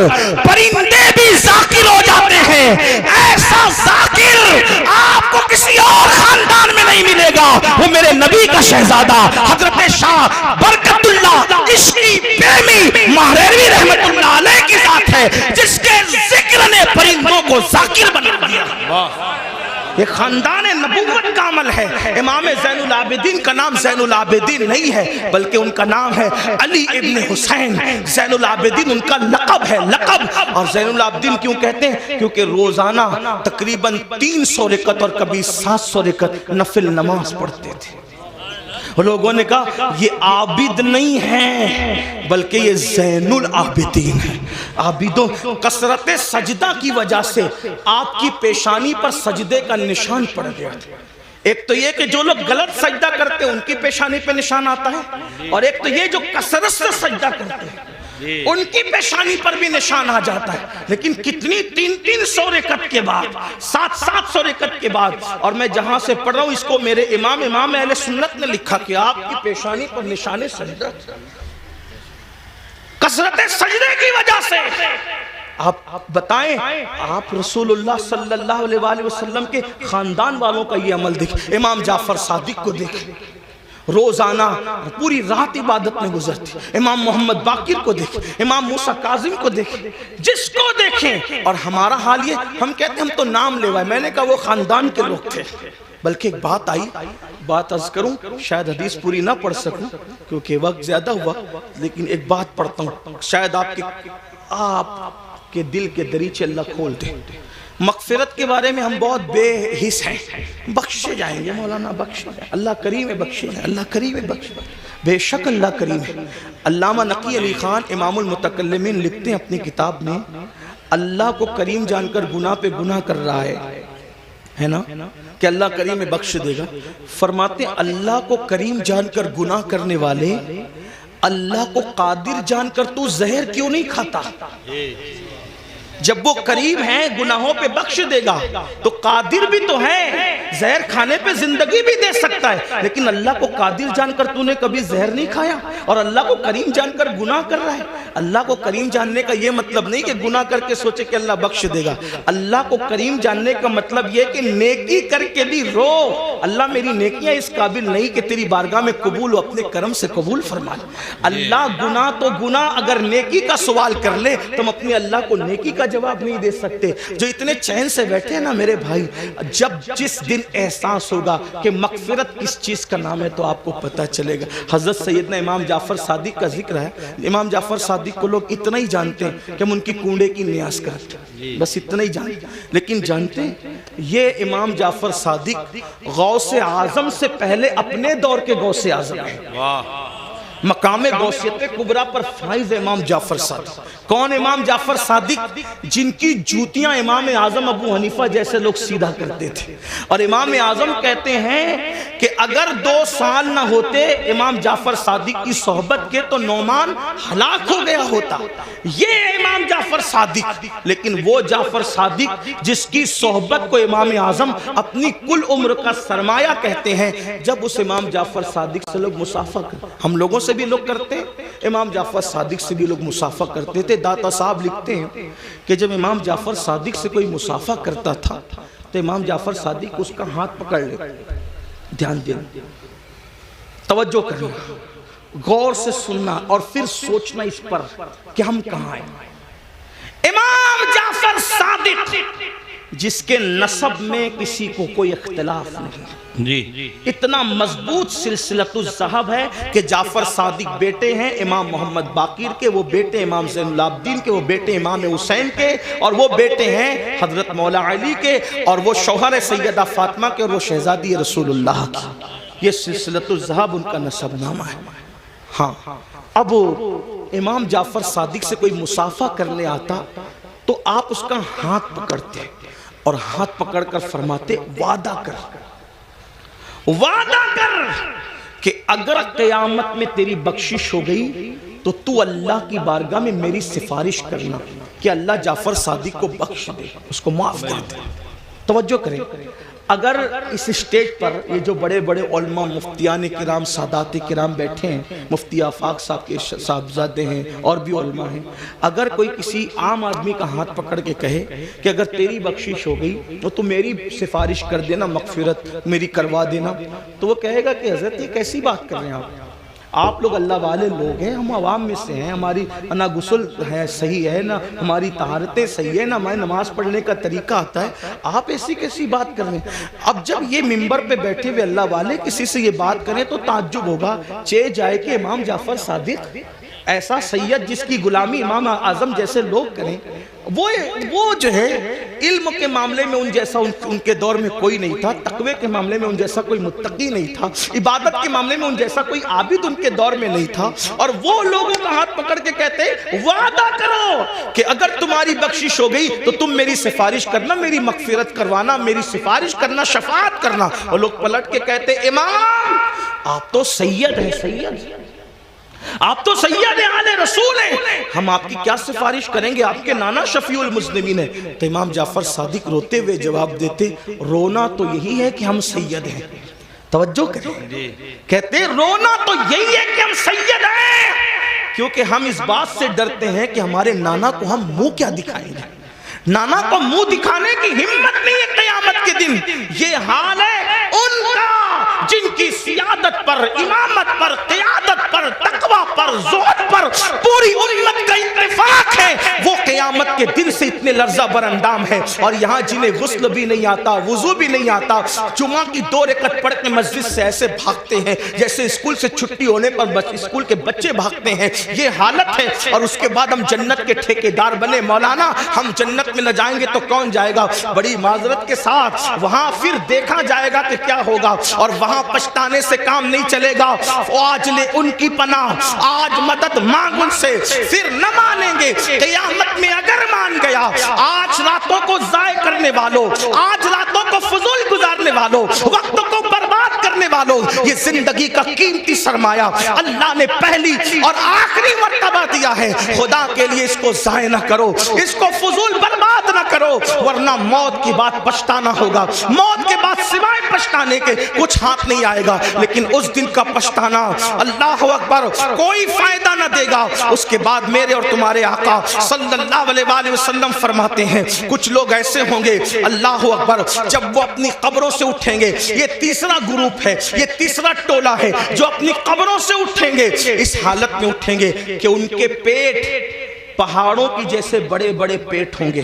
پرندے بھی ذاکر ہو جاتے ہیں۔ ایسا ذاکر آپ کو کسی اور خاندان میں نہیں ملے گا، وہ میرے نبی کا شہزادہ حضرت شاہ برکت اللہ عشقی پریمی مہریوی رحمت اللہ علیہ کی ذات ہے، جس کے ذکر نے پرندوں کو ذاکر بنا دیا۔ یہ خاندان نبوت کا عمل ہے۔ امام زین العابدین کا نام زین العابدین نہیں ہے بلکہ ان کا نام ہے علی ابن حسین۔ زین العابدین ان کا لقب ہے، لقب۔ اور زین العابدین کیوں کہتے ہیں؟ کیونکہ روزانہ تقریباً 300 رکعت اور کبھی 700 رکعت نفل نماز پڑھتے تھے۔ لوگوں نے کہا یہ عابد نہیں ہے بلکہ یہ زین العابدین ہے۔ عابدوں کثرت سجدہ کی وجہ سے آپ کی پیشانی پر سجدے کا نشان پڑ گیا تھا۔ ایک تو یہ کہ جو لوگ غلط سجدہ کرتے ہیں ان کی پیشانی پہ نشان آتا ہے، اور ایک تو یہ جو کثرت سے سجدہ کرتے ہیں ان کی پیشانی پر بھی نشان آ جاتا ہے۔ لیکن کتنی 300 رکعت کے بعد، 700 رکعت کے بعد، اور میں جہاں سے پڑھ رہا ہوں اس کو میرے امام اہل سنت نے لکھا کہ آپ کی پیشانی پر نشان سجدہ کثرت سجدے کی وجہ سے۔ آپ بتائیں، آپ رسول اللہ صلی اللہ علیہ وآلہ وسلم کے خاندان والوں کا یہ عمل دیکھ، امام جعفر صادق کو دیکھ، روزانہ پوری رات عبادت میں گزرتی۔ امام محمد باقر کو دیکھ، امام موسیٰ کاظم کو دیکھ، جس کو دیکھیں۔ اور ہمارا حال یہ، ہم کہتے ہیں ہم تو نام لیوائے، میں نے کہا وہ خاندان کے لوگ تھے۔ بلکہ ایک بات آئی، بات عرض کروں، شاید حدیث پوری نہ پڑھ سکوں کیونکہ وقت زیادہ ہوا، لیکن ایک بات پڑھتا ہوں، شاید آپ کے دل کے دریچے اللہ کھول دے۔ مغفرت کے بارے میں ہم بہت بے حس ہیں، بخشے جائیں گے مولانا، بخشے جائیں، اللہ کریم ہے، بخشے جائیں، اللہ کریم ہے، بخشے جائیں، بے شک اللہ کریم ہے۔ علامہ نقی علی خان امام المتکلمین لکھتے ہیں اپنی کتاب میں، اللہ کو کریم جان کر گناہ پہ گناہ کر رہا ہے نا، کہ اللہ کریم میں بخش دے گا۔ فرماتے ہیں اللہ کو کریم جان کر گناہ کرنے والے، اللہ کو قادر جان کر تو زہر کیوں نہیں کھاتا؟ جب وہ کریم ہیں گناہوں پہ بخش دے گا تو قادر بھی تو ہے، زہر کھانے پہ زندگی بھی دے سکتا ہے، لیکن اللہ کو قادر جان کر تو نے کبھی زہر نہیں کھایا اور اللہ کو کریم جان کر گناہ کر رہا ہے۔ اللہ کو کریم جاننے کا یہ مطلب نہیں کہ گناہ کر کے سوچے کہ اللہ بخش دے گا۔ اللہ کو کریم جاننے کا مطلب یہ کہ نیکی کر کے بھی رو، اللہ میری نیکیاں اس قابل نہیں کہ تیری بارگاہ میں قبول ہو، اپنے کرم سے قبول فرما۔ اللہ گناہ تو گناہ، اگر نیکی کا سوال کر لے تم اپنے اللہ کو نیکی کا جواب نہیں دے سکتے۔ جو اتنے چین سے بیٹھے ہیں نا میرے بھائی، جب جس دن احساس ہوگا کہ مغفرت کس چیز کا نام ہے تو آپ کو پتہ چلے گا۔ حضرت سیدنا امام جعفر صادق کا ذکر ہے، امام جعفر صادق کو لوگ اتنا ہی جانتے ہیں کہ ہم ان کی کونڈے کی نیاز کرتے ہیں، بس اتنا ہی جانتے ہیں، لیکن جانتے ہیں یہ امام جعفر صادق غوث اعظم سے پہلے اپنے دور کے غوث اعظم ہیں۔ مقام غوثیت کبریٰ پر فائز امام جعفر صادق۔ کون امام جعفر صادق؟ جن کی جوتیاں امام اعظم ابو حنیفہ جیسے لوگ سیدھا کرتے تھے، اور امام اعظم کہتے ہیں کہ اگر 2 سال نہ ہوتے امام جعفر صادق کی صحبت کے تو نعمان ہلاک ہو گیا ہوتا۔ یہ امام جعفر صادق، لیکن وہ جعفر صادق جس کی صحبت کو امام اعظم اپنی کل عمر کا سرمایہ کہتے ہیں۔ جب اس امام جعفر صادق سے لوگ مصافحہ کرتے، ہم لوگوں سے بھی لوگ کرتے ہیں، امام جعفر صادق سے بھی لوگ مصافحہ کرتے تھے. داتا صاحب لکھتے ہیں کہ جب امام جعفر صادق سے کوئی مصافحہ کرتا تھا تو امام جعفر صادق اس کا ہاتھ پکڑ لے. دھیان دینا, توجہ کرنا, غور سے سننا اور پھر سوچنا اس پر کہ ہم کہاں ہیں. امام جعفر صادق جس کے نسب میں کسی کو کوئی اختلاف نہیں, جی اتنا مضبوط سلسلۃ الذہب ہے کہ جعفر صادق بیٹے ہیں امام محمد باقر کے, وہ بیٹے امام زین العابدین کے, وہ بیٹے امام حسین کے, اور وہ بیٹے ہیں حضرت مولا علی کے, اور وہ شوہر سیدہ فاطمہ کے, اور وہ شہزادی رسول اللہ کی. یہ سلسلۃ الذہب ان کا نسب نامہ ہے. ہاں, اب امام جعفر صادق سے کوئی مصافحہ کرنے آتا تو آپ اس کا ہاتھ پکڑتے اور ہاتھ پکڑ کر فرماتے وعدہ کر کہ اگر قیامت میں تیری بخشش ہو گئی تو تو اللہ کی بارگاہ میں میری سفارش کرنا کہ اللہ جعفر صادق کو بخش دے, اس کو معاف کر دے. توجہ کریں, اگر اس اسٹیج پر یہ جو بڑے بڑے علماء مفتیان کرام سادات کرام بیٹھے ہیں, مفتی آفاق صاحب کے صاحبزادے ہیں اور بھی علماء ہیں, اگر کوئی کسی عام آدمی کا ہاتھ پکڑ کے کہے کہ اگر تیری بخشش ہو گئی تو میری سفارش کر دینا, مغفرت میری کروا دینا, تو وہ کہے گا کہ حضرت یہ کیسی بات کر رہے ہیں آپ لوگ اللہ والے لوگ ہیں, ہم عوام میں سے ہیں, ہماری نہ غسل ہے صحیح ہے, نہ ہماری طہارتیں صحیح ہے, نہ ہمیں نماز پڑھنے کا طریقہ آتا ہے, آپ ایسی کیسی بات کر رہے ہیں. اب جب یہ منبر پہ بیٹھے ہوئے اللہ والے کسی سے یہ بات کریں تو تعجب ہوگا, چہ جائے کہ امام جعفر صادق ایسا سید جس کی غلامی امام اعظم جیسے لوگ کریں, وہ جو ہے علم کے معاملے میں ان جیسا ان کے دور میں کوئی نہیں تھا, تقوی کے معاملے میں ان جیسا کوئی متقی نہیں تھا, عبادت کے معاملے میں ان جیسا کوئی عابد ان کے دور میں نہیں تھا, اور وہ لوگوں کا ہاتھ پکڑ کے کہتے وعدہ کرو کہ اگر تمہاری بخشش ہو گئی تو تم میری سفارش کرنا, میری مغفرت کروانا, میری سفارش کرنا, شفاعت کرنا. اور لوگ پلٹ کے کہتے امام آپ تو سید ہیں, آپ تو سید آل رسول ہیں, ہم آپ کی کیا سفارش کریں گے, آپ کے نانا شفیع المذنبین ہیں. تو امام جعفر صادق روتے ہوئے جواب دیتے رونا تو یہی ہے کہ ہم سید ہیں. توجہ کریں, کہتے رونا تو یہی ہے کہ ہم سید ہیں, کیونکہ ہم اس بات سے ڈرتے ہیں کہ ہمارے نانا کو ہم منہ کیا دکھائیں گے, نانا کو منہ دکھانے کی ہمت نہیں ہے قیامت کے دن. یہ حال ہے ان کا جن کی سیادت پر, امامت پر, قیادت پر, تقوی پر, زہد پر پوری امت کا اتفاق ہے, وہ قیامت کے دن سے اتنے لرزہ بر اندام ہے. اور یہاں جنہیں غسل بھی نہیں آتا, وضو بھی نہیں آتا, جمعہ کی 2 رکعت پڑھ کے مسجد سے ایسے بھاگتے ہیں جیسے اسکول سے چھٹی ہونے پر اسکول کے بچے بھاگتے ہیں, یہ حالت ہے. اور اس کے بعد ہم جنت کے ٹھیکیدار بنے, مولانا ہم جنت میں نہ جائیں گے تو کون جائے گا. بڑی معذرت کے ساتھ وہاں پھر دیکھا جائے گا کہ کیا ہوگا, اور وہاں پچھتانے سے کام نہیں چلے گا. آج لے ان کی پناہ, آج مدد مانگ ان سے, پھر نہ مانیں گے قیامت میں اگر مان گیا. آج راتوں کو ضائع کرنے والوں, آج راتوں کو فضول گزارنے والوں, وقت کو برباد کرنے والوں, یہ زندگی کا قیمتی سرمایہ اللہ نے پہلی اور آخری مرتبہ دیا ہے. خدا کے لیے اس کو ضائع نہ کرو, اس کو فضول برباد نہ کرو, ورنہ موت کی بات پچھتانا ہوگا. موت کے بعد سوائے پچھتانے کے کچھ ہاتھ نہیں آئے گا, لیکن اس دن کا پچھتانا اللہ اکبر کوئی فائدہ نہ دے گا. اس کے بعد میرے اور تمہارے آقا صلی اللہ علیہ وسلم فرماتے ہیں کچھ لوگ ایسے ہوں گے اللہ اکبر جب وہ اپنی قبروں سے اٹھیں گے, یہ تیسرا گروپ ہے, یہ تیسرا ٹولہ ہے جو اپنی قبروں سے اٹھیں گے, اس حالت میں اٹھیں گے کہ ان کے پیٹ پہاڑوں کی جیسے بڑے بڑے پیٹ ہوں گے,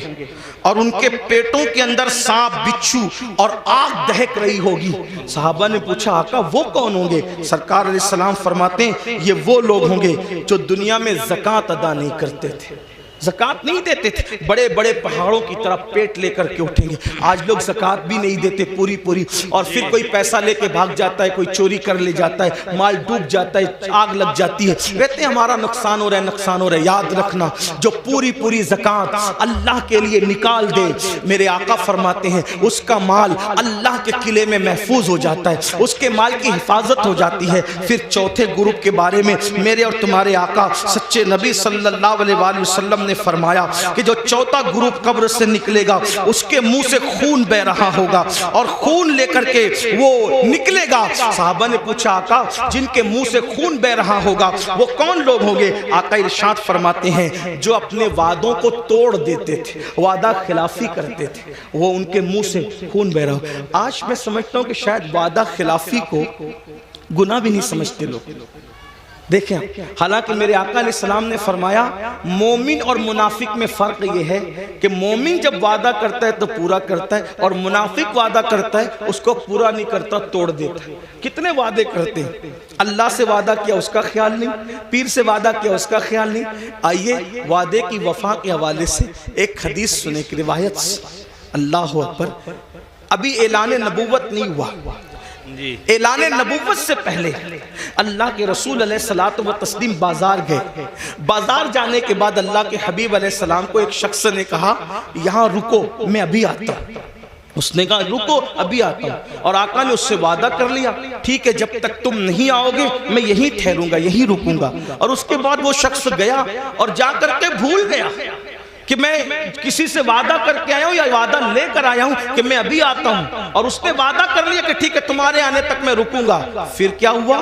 اور ان کے پیٹوں کے اندر سانپ, بچھو اور آگ دہک رہی ہوگی. صحابہ نے پوچھا آقا وہ کون ہوں گے؟ سرکار علیہ السلام فرماتے ہیں یہ وہ لوگ ہوں گے جو دنیا میں زکوٰۃ ادا نہیں کرتے تھے, زکوٰۃ نہیں دیتے تھے, بڑے بڑے پہاڑوں کی طرح پیٹ لے کر کے اٹھیں گے. آج لوگ زکوٰۃ بھی نہیں دیتے پوری, اور پھر کوئی پیسہ لے کے بھاگ جاتا ہے, کوئی چوری کر لے جاتا ہے, مال ڈوب جاتا ہے, آگ لگ جاتی ہے, کہتے ہیں ہمارا نقصان ہو رہا ہے. یاد رکھنا جو پوری زکوٰۃ اللہ کے لیے نکال دے, میرے آقا فرماتے ہیں اس کا مال اللہ کے قلعے میں محفوظ ہو جاتا ہے, اس کے مال کی حفاظت ہو جاتی ہے. پھر چوتھے گروپ کے بارے میں میرے اور تمہارے آقا سچے نبی صلی اللہ علیہ وسلم نے فرمایا کہ جو چوتھا گروپ قبر سے نکلے گا اس کے منہ سے خون بہ رہا ہوگا اور خون لے کر کے وہ نکلے گا. صحابہ نے پوچھا آقا جن کے منہ سے خون بہ رہا ہوگا وہ کون لوگ ہوں گے؟ آقا ارشاد فرماتے ہیں جو اپنے وعدوں کو توڑ دیتے تھے, وعدہ خلافی کرتے تھے, وہ ان کے منہ سے خون بہ رہا. آج میں سمجھتا ہوں کہ شاید وعدہ خلافی کو گناہ بھی نہیں سمجھتے لوگ. دیکھیں حالانکہ میرے آقا علیہ السلام نے فرمایا مومن اور منافق میں فرق یہ ہے کہ مومن جب وعدہ کرتا ہے تو پورا کرتا ہے اور منافق وعدہ کرتا ہے اس کو پورا نہیں کرتا, توڑ دیتا ہے. کتنے وعدے کرتے ہیں, اللہ سے وعدہ کیا اس کا خیال نہیں, پیر سے وعدہ کیا اس کا خیال نہیں. آئیے وعدے کی وفا کے حوالے سے ایک حدیث سنے کی روایت سے. اللہ اکبر. ابھی اعلان نبوت نہیں ہوا, اعلان نبوت سے پہلے اللہ کے رسول علیہ الصلوۃ والتسلیم بازار گئے. بازار جانے کے بعد اللہ کے حبیب علیہ السلام کو ایک شخص نے کہا یہاں رکو میں ابھی آتا ہوں. اس نے کہا رکو ابھی آتا ہوں, اور آقا نے اس سے وعدہ کر لیا ٹھیک ہے جب تک تم نہیں آؤ گے میں یہیں ٹھہروں گا, یہیں رکوں گا. اور اس کے بعد وہ شخص گیا اور جا کر کے بھول گیا کہ میں کسی سے وعدہ کر کے آیا ہوں یا وعدہ لے کر آیا ہوں کہ میں ابھی آتا ہوں, اور اس نے وعدہ کر لیا کہ ٹھیک ہے تمہارے آنے تک میں رکوں گا. پھر کیا ہوا,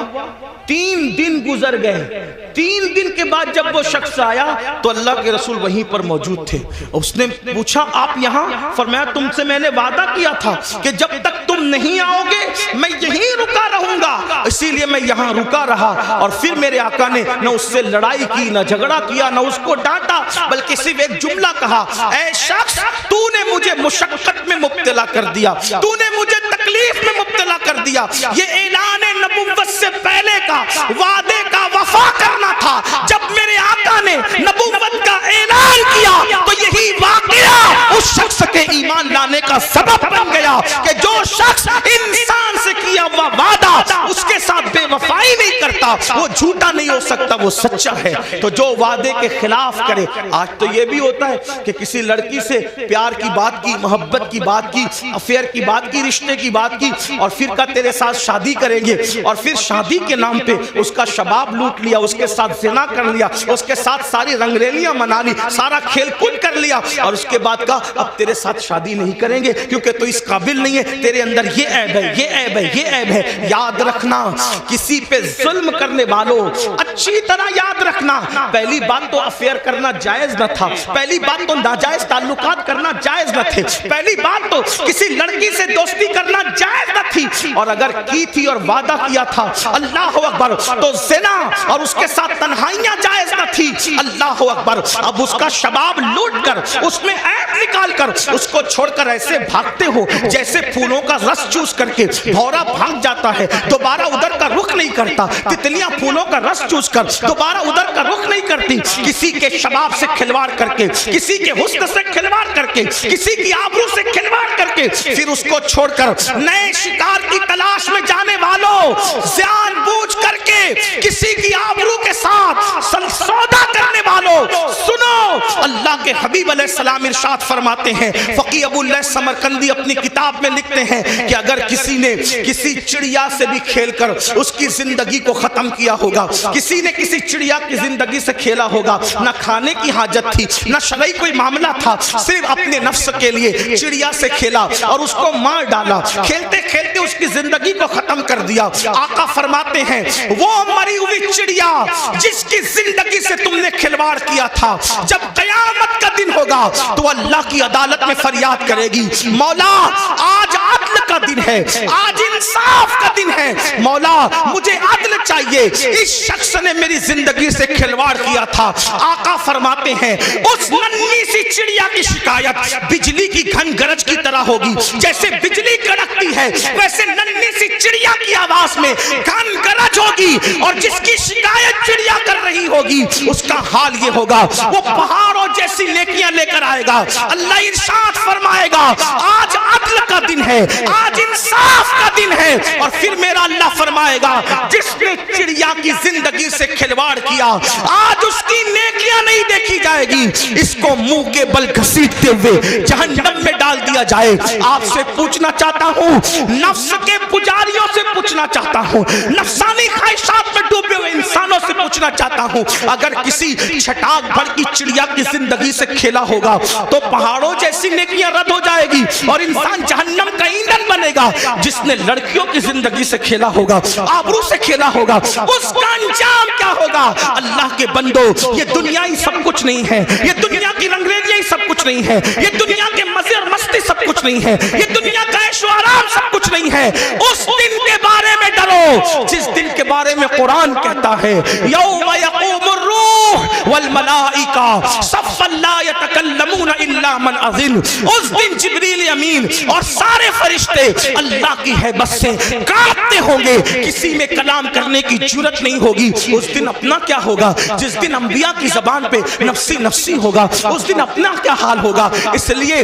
3 دن گزر گئے. 3 دن کے بعد جب وہ شخص آیا تو اللہ کے رسول وہیں پر موجود تھے. اس نے پوچھا آپ یہاں؟ فرمایا تم سے میں نے وعدہ کیا تھا کہ جب تک تم نہیں آؤ گے میں یہیں رکا رہوں گا, اسی لیے میں یہاں رکا رہا. اور پھر میرے آقا نے نہ اس سے لڑائی کی, نہ جھگڑا کیا, نہ اس کو ڈانٹا, بلکہ صرف ایک جملہ کہا اے شخص تو نے مجھے مشقت میں مبتلا کر دیا, تو نے مجھے تکلیف میں مبتلا کر دیا. یہ اعلان نبوت سے پہلے کا وعدے کا وفا کرنا تھا. جب میرے آقا نے نبوت کا اعلان کیا تو یہی واقعہ اس شخص کے ایمان لانے کا سبب بن گیا کہ جو شخص انسان سے کیا ہوا وعدہ اس کے ساتھ بے وفائی نہیں کرتا وہ جھوٹا نہیں ہو سکتا, وہ سچا ہے. تو جو وعدے کے خلاف کرے, آج تو یہ بھی ہوتا ہے کہ کسی لڑکی سے پیار کی بات کی, محبت کی بات کی, افیئر کی بات کی, رشتے کی بات کی, اور پھر کہا تیرے ساتھ شادی کریں گے, اور پھر شادی کے نام پہ اس کا شباب لوٹ لیا, اس کے ساتھ زنا کر لیا, اس کے ساتھ ساری رنگریلیاں منا لی, سارا کھیل کود کر لیا, اور اس کے بعد کہا اب تیرے ساتھ شادی نہیں کریں گے کیونکہ تو اس قابل نہیں ہے, تیرے اندر یہ عیب ہے, یہ عیب ہے, یہ عیب ہے. یاد رکھنا کسی پہ ظلم کرنے والوں اچھی طرح یاد رکھنا, پہلی بات تو افیئر کرنا جائز نہ تھا, پہلی بات تو ناجائز تعلقات کرنا جائز نہ تھے, پہلی بات تو کسی لڑکی سے دوستی کرنا جائز نہ تھی, اور اگر کی تھی اور وعدہ کیا تھا اللہ اکبر تو زنا اور اس کے ساتھ تنہائیاں جائز نہ تھی. اللہ اکبر. اب اس کا شباب لوٹ کر اس میں عیب نکال کر اس کو چھوڑ کر ایسے بھاگتے ہو جیسے پھولوں کا رس چوس کر کے بھورا بھاگ جاتا ہے, دوبارہ ادھر کا رخ نہیں کرتا. تتلیاں پھولوں کا رس چوس کر دوبارہ ادھر کا رخ نہیں کرتی. کسی کے شباب سے کھلواڑ کر کے, کسی کے حسن سے کھلواڑ کر کے, کسی کی آبرو سے کھلواڑ کر کے پھر اس کو چھوڑ کر نئے شکار کی تلاش میں جانے والوں, جان بوجھ کر کے کسی کی آبرو کے ساتھ سودا کرنے والوں, سنو اللہ کے حبیب علیہ السلام ارشاد فرماتے ہیں, فقی ابو اللہ سمرقندی اپنی کتاب میں لکھتے ہیں کہ اگر کسی نے کسی چڑیا سے بھی کھیل کر اس کی زندگی کو ختم کیا ہوگا, کسی نے کسی چڑیا کی زندگی سے کھیلا ہوگا, نہ کھانے کی حاجت تھی نہ شرعی کوئی معاملہ تھا, صرف اپنے نفس کے لیے چڑیا سے کھیلا اور اس کو مار ڈالا, کھیلتے کھیلتے اس کی زندگی کو ختم کر دیا. آقا فرماتے ہیں وہ مری ہوئی چڑیا جس کی زندگی سے تم نے کھلواڑ کیا تھا جب قیامت کا دن ہوگا تو اللہ کی عدالت میں فریاد کرے گی, مولا آج عدل کا دن ہے, آج انصاف کا دن ہے, مولا مجھے عدل چاہیے, اس شخص نے میری زندگی سے کھلواڑ کیا تھا. آقا فرماتے ہیں اس ننھی سی چڑیا کی شکایت بجلی کی گھن گرج کی طرح ہوگی, جیسے بجلی کڑکتی ہے ویسے ننھی سی چڑیا کی آواز میں گھن گرج ہوگی, اور جس کی شکایت چڑیا کر رہی ہوگی اس کا حال یہ ہوگا وہ پہاڑوں جیسی نیکیاں لے کر آئے گا. اللہ ارشاد فرمائے گا آج عدل کا دن ہے, آج انصاف کا دن ہے, اور پھر میرا اللہ فرمائے گا جس نے چڑیا کی زندگی سے کھلواڑ کیا آج اس کی نیکیاں نہیں دیکھی جائے گی, اس کو منہ کے بل گھسیٹتے ہوئے جہنم میں ڈال دیا جائے. آپ سے پوچھنا چاہتا ہوں, نفس کے پجاریوں سے پوچھنا چاہتا ہوں, نفسانی خواہشات میں ڈوبے ہوئے انسانوں سے پوچھنا چاہتا ہوں، اگر کسی چھٹاک بھر کی چڑیا کی زندگی سے کھیلا ہوگا تو پہاڑوں جیسی نیکیاں رد ہو جائے گی اور انسان جہنم کا ایندھن بنے گا۔ جس نے لڑکیوں کی زندگی سے کھیلا ہوگا، آبرو سے کھیلا ہوگا، اس کا انجام کیا ہوگا؟ اللہ کے بندو، یہ دنیا ہی سب کچھ نہیں ہے، یہ دنیا کی رنگریزیاں ہی سب کچھ نہیں ہے، یہ دنیا کے مزے اور مستی سب کچھ نہیں ہے، یہ دنیا کا عیش و آرام سب کچھ نہیں ہے۔ اس دن کے بارے میں ڈرو جس دن کے بارے میں قرآن کہتا ہے یوم یقوم الروح والملائکہ صفا لا یتکلمون الا من اذن۔ اس دن جبریل امین اور سارے فرشتے اللہ کی ہیبت سے کانپتے ہوں گے، کسی میں کلام کرنے کی جرت نہیں ہوگی۔ اس دن اپنا کیا ہوگا؟ جس دن انبیاء کی زبان پہ نفسی نفسی ہوگا، اس دن اپنا کیا حال ہوگا؟ اس لیے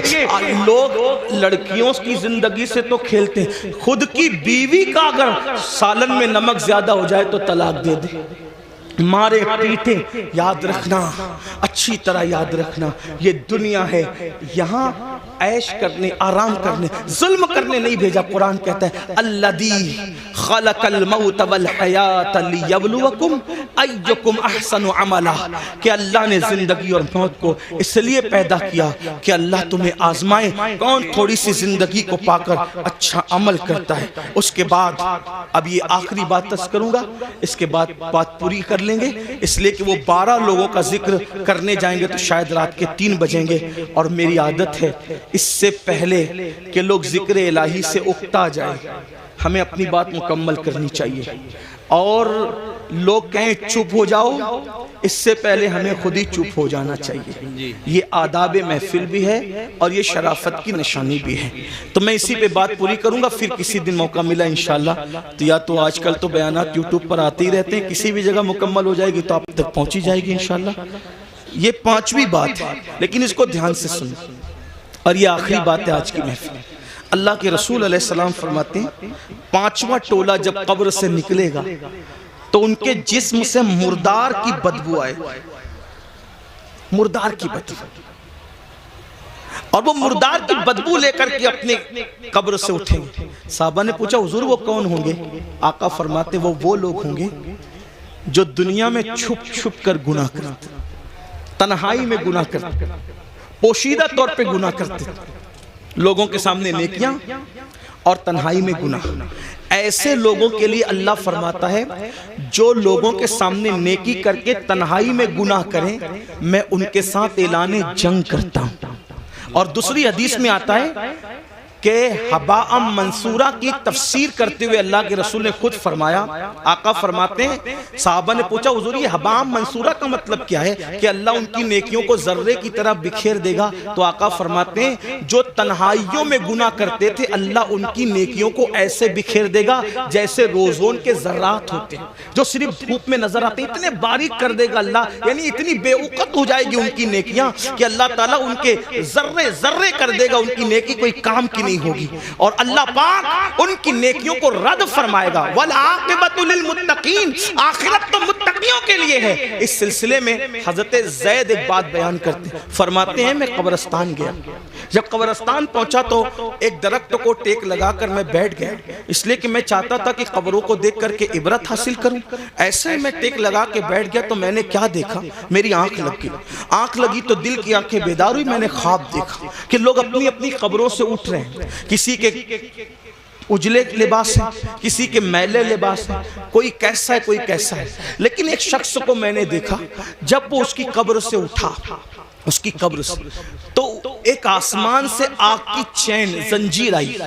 لوگ لڑکیوں کی زندگی سے تو کھیلتے ہیں، خود کی بیوی کا اگر سالن میں نمک زیادہ ہو جائے تو طلاق دے دے، مارے پیٹے۔ یاد رکھنا، اچھی طرح یاد رکھنا، یہ دنیا ہے، یہاں عیش کرنے، آرام کرنے، ظلم کرنے نہیں بھیجا۔ قرآن کہتا ہے الذی خلق الموت والحیات لیبلوکم ایکم احسن عملا، کہ اللہ نے زندگی اور موت کو اس لیے پیدا کیا کہ اللہ تمہیں آزمائے کون تھوڑی سی زندگی کو پا کر اچھا عمل کرتا ہے۔ اس کے بعد اب یہ آخری بات کروں گا، اس کے بعد بات پوری کر لیں گے، اس لیے کہ وہ 12 لوگوں کا ذکر کرنے جائیں گے تو شاید رات کے 3 بجیں گے، اور میری عادت ہے اس سے پہلے کہ لوگ ذکر الہی سے اکتا جائیں ہمیں اپنی بات مکمل کرنی چاہیے، اور لوگ کہیں چپ ہو جاؤ، اس سے پہلے ہمیں خود ہی چپ ہو جانا چاہیے۔ یہ آداب محفل بھی ہے اور یہ شرافت کی نشانی بھی ہے۔ تو میں اسی پہ بات پوری کروں گا، پھر کسی دن موقع ملا انشاءاللہ تو یا تو آج کل تو بیانات یوٹیوب پر آتے ہی رہتے ہیں، کسی بھی جگہ مکمل ہو جائے گی تو آپ تک پہنچی جائے گی انشاءاللہ۔ یہ 5ویں بات ہے، لیکن اس کو دھیان سے سنیں، اور یہ آخری بات ہے آج کی محفل۔ اللہ کے رسول علیہ السلام فرماتے ہیں 5واں ٹولہ جب قبر سے نکلے گا تو ان کے جسم سے مردار کی بدبو آئے، مردار کی بدبو، اور وہ مردار کی بدبو لے کر کے اپنے قبر سے اٹھیں گے۔ صحابہ نے پوچھا حضور وہ کون ہوں گے؟ آقا فرماتے وہ لوگ ہوں گے جو دنیا میں چھپ چھپ کر گناہ کرتے، تنہائی میں گناہ کرتے، پوشیدہ طور پہ گناہ کرتے، لوگوں کے سامنے نیکیاں اور تنہائی میں گناہ۔ ایسے لوگوں کے لیے اللہ فرماتا ہے جو لوگوں کے سامنے نیکی کر کے تنہائی میں گناہ کریں میں ان کے ساتھ اعلان جنگ کرتا ہوں۔ اور دوسری حدیث میں آتا ہے کہ حباء منصورہ کی تفسیر کرتے ہوئے اللہ کے رسول نے خود فرمایا، آقا فرماتے ہیں صحابہ نے پوچھا حضور یہ حباء منصورہ کا مطلب کیا ہے؟ کہ اللہ ان کی نیکیوں کو ذرے کی طرح بکھیر دے گا۔ تو آقا فرماتے ہیں جو تنہائیوں میں گناہ کرتے تھے اللہ ان کی نیکیوں کو ایسے بکھیر دے گا جیسے روزون کے ذرات ہوتے ہیں جو صرف دھوپ میں نظر آتے ہیں، اتنے باریک کر دے گا اللہ، یعنی اتنی بے وقت ہو جائے گی ان کی نیکیاں کہ اللہ تعالیٰ ان کے ذرے ذرے کر دے گا، ان کی نیکی کوئی کام کی نہیں ہوگی، اور اللہ پاک ان کی نیکیوں کو رد فرمائے گا۔ والعاقبۃ للمتقین، آخرت تو متقیوں کے لیے ہے۔ اس سلسلے میں حضرت زید ایک بات بیان کرتے ہیں، فرماتے ہیں میں قبرستان گیا، جب قبرستان پہنچا تو ایک درخت کو ٹیک لگا کر میں بیٹھ گیا، اس لیے کہ میں چاہتا تھا کہ قبروں کو دیکھ کر کے عبرت حاصل کروں۔ ایسے میں ٹیک لگا کے بیٹھ گیا تو میں نے کیا دیکھا، میری آنکھ لگ گئی، آنکھ لگی تو دل کی آنکھیں بیدار ہوئی، میں نے خواب دیکھا کہ لوگ اپنی اپنی قبروں سے اٹھ رہے ہیں، کسی کے اجلے لباس ہیں، کسی کے میلے لباس ہیں، کوئی کیسا ہے کوئی کیسا ہے، لیکن ایک شخص کو میں نے دیکھا جب وہ اس کی قبر سے اٹھا، اس کی قبر سے تو ایک آسمان سے آگ کی چین زنجیر آئی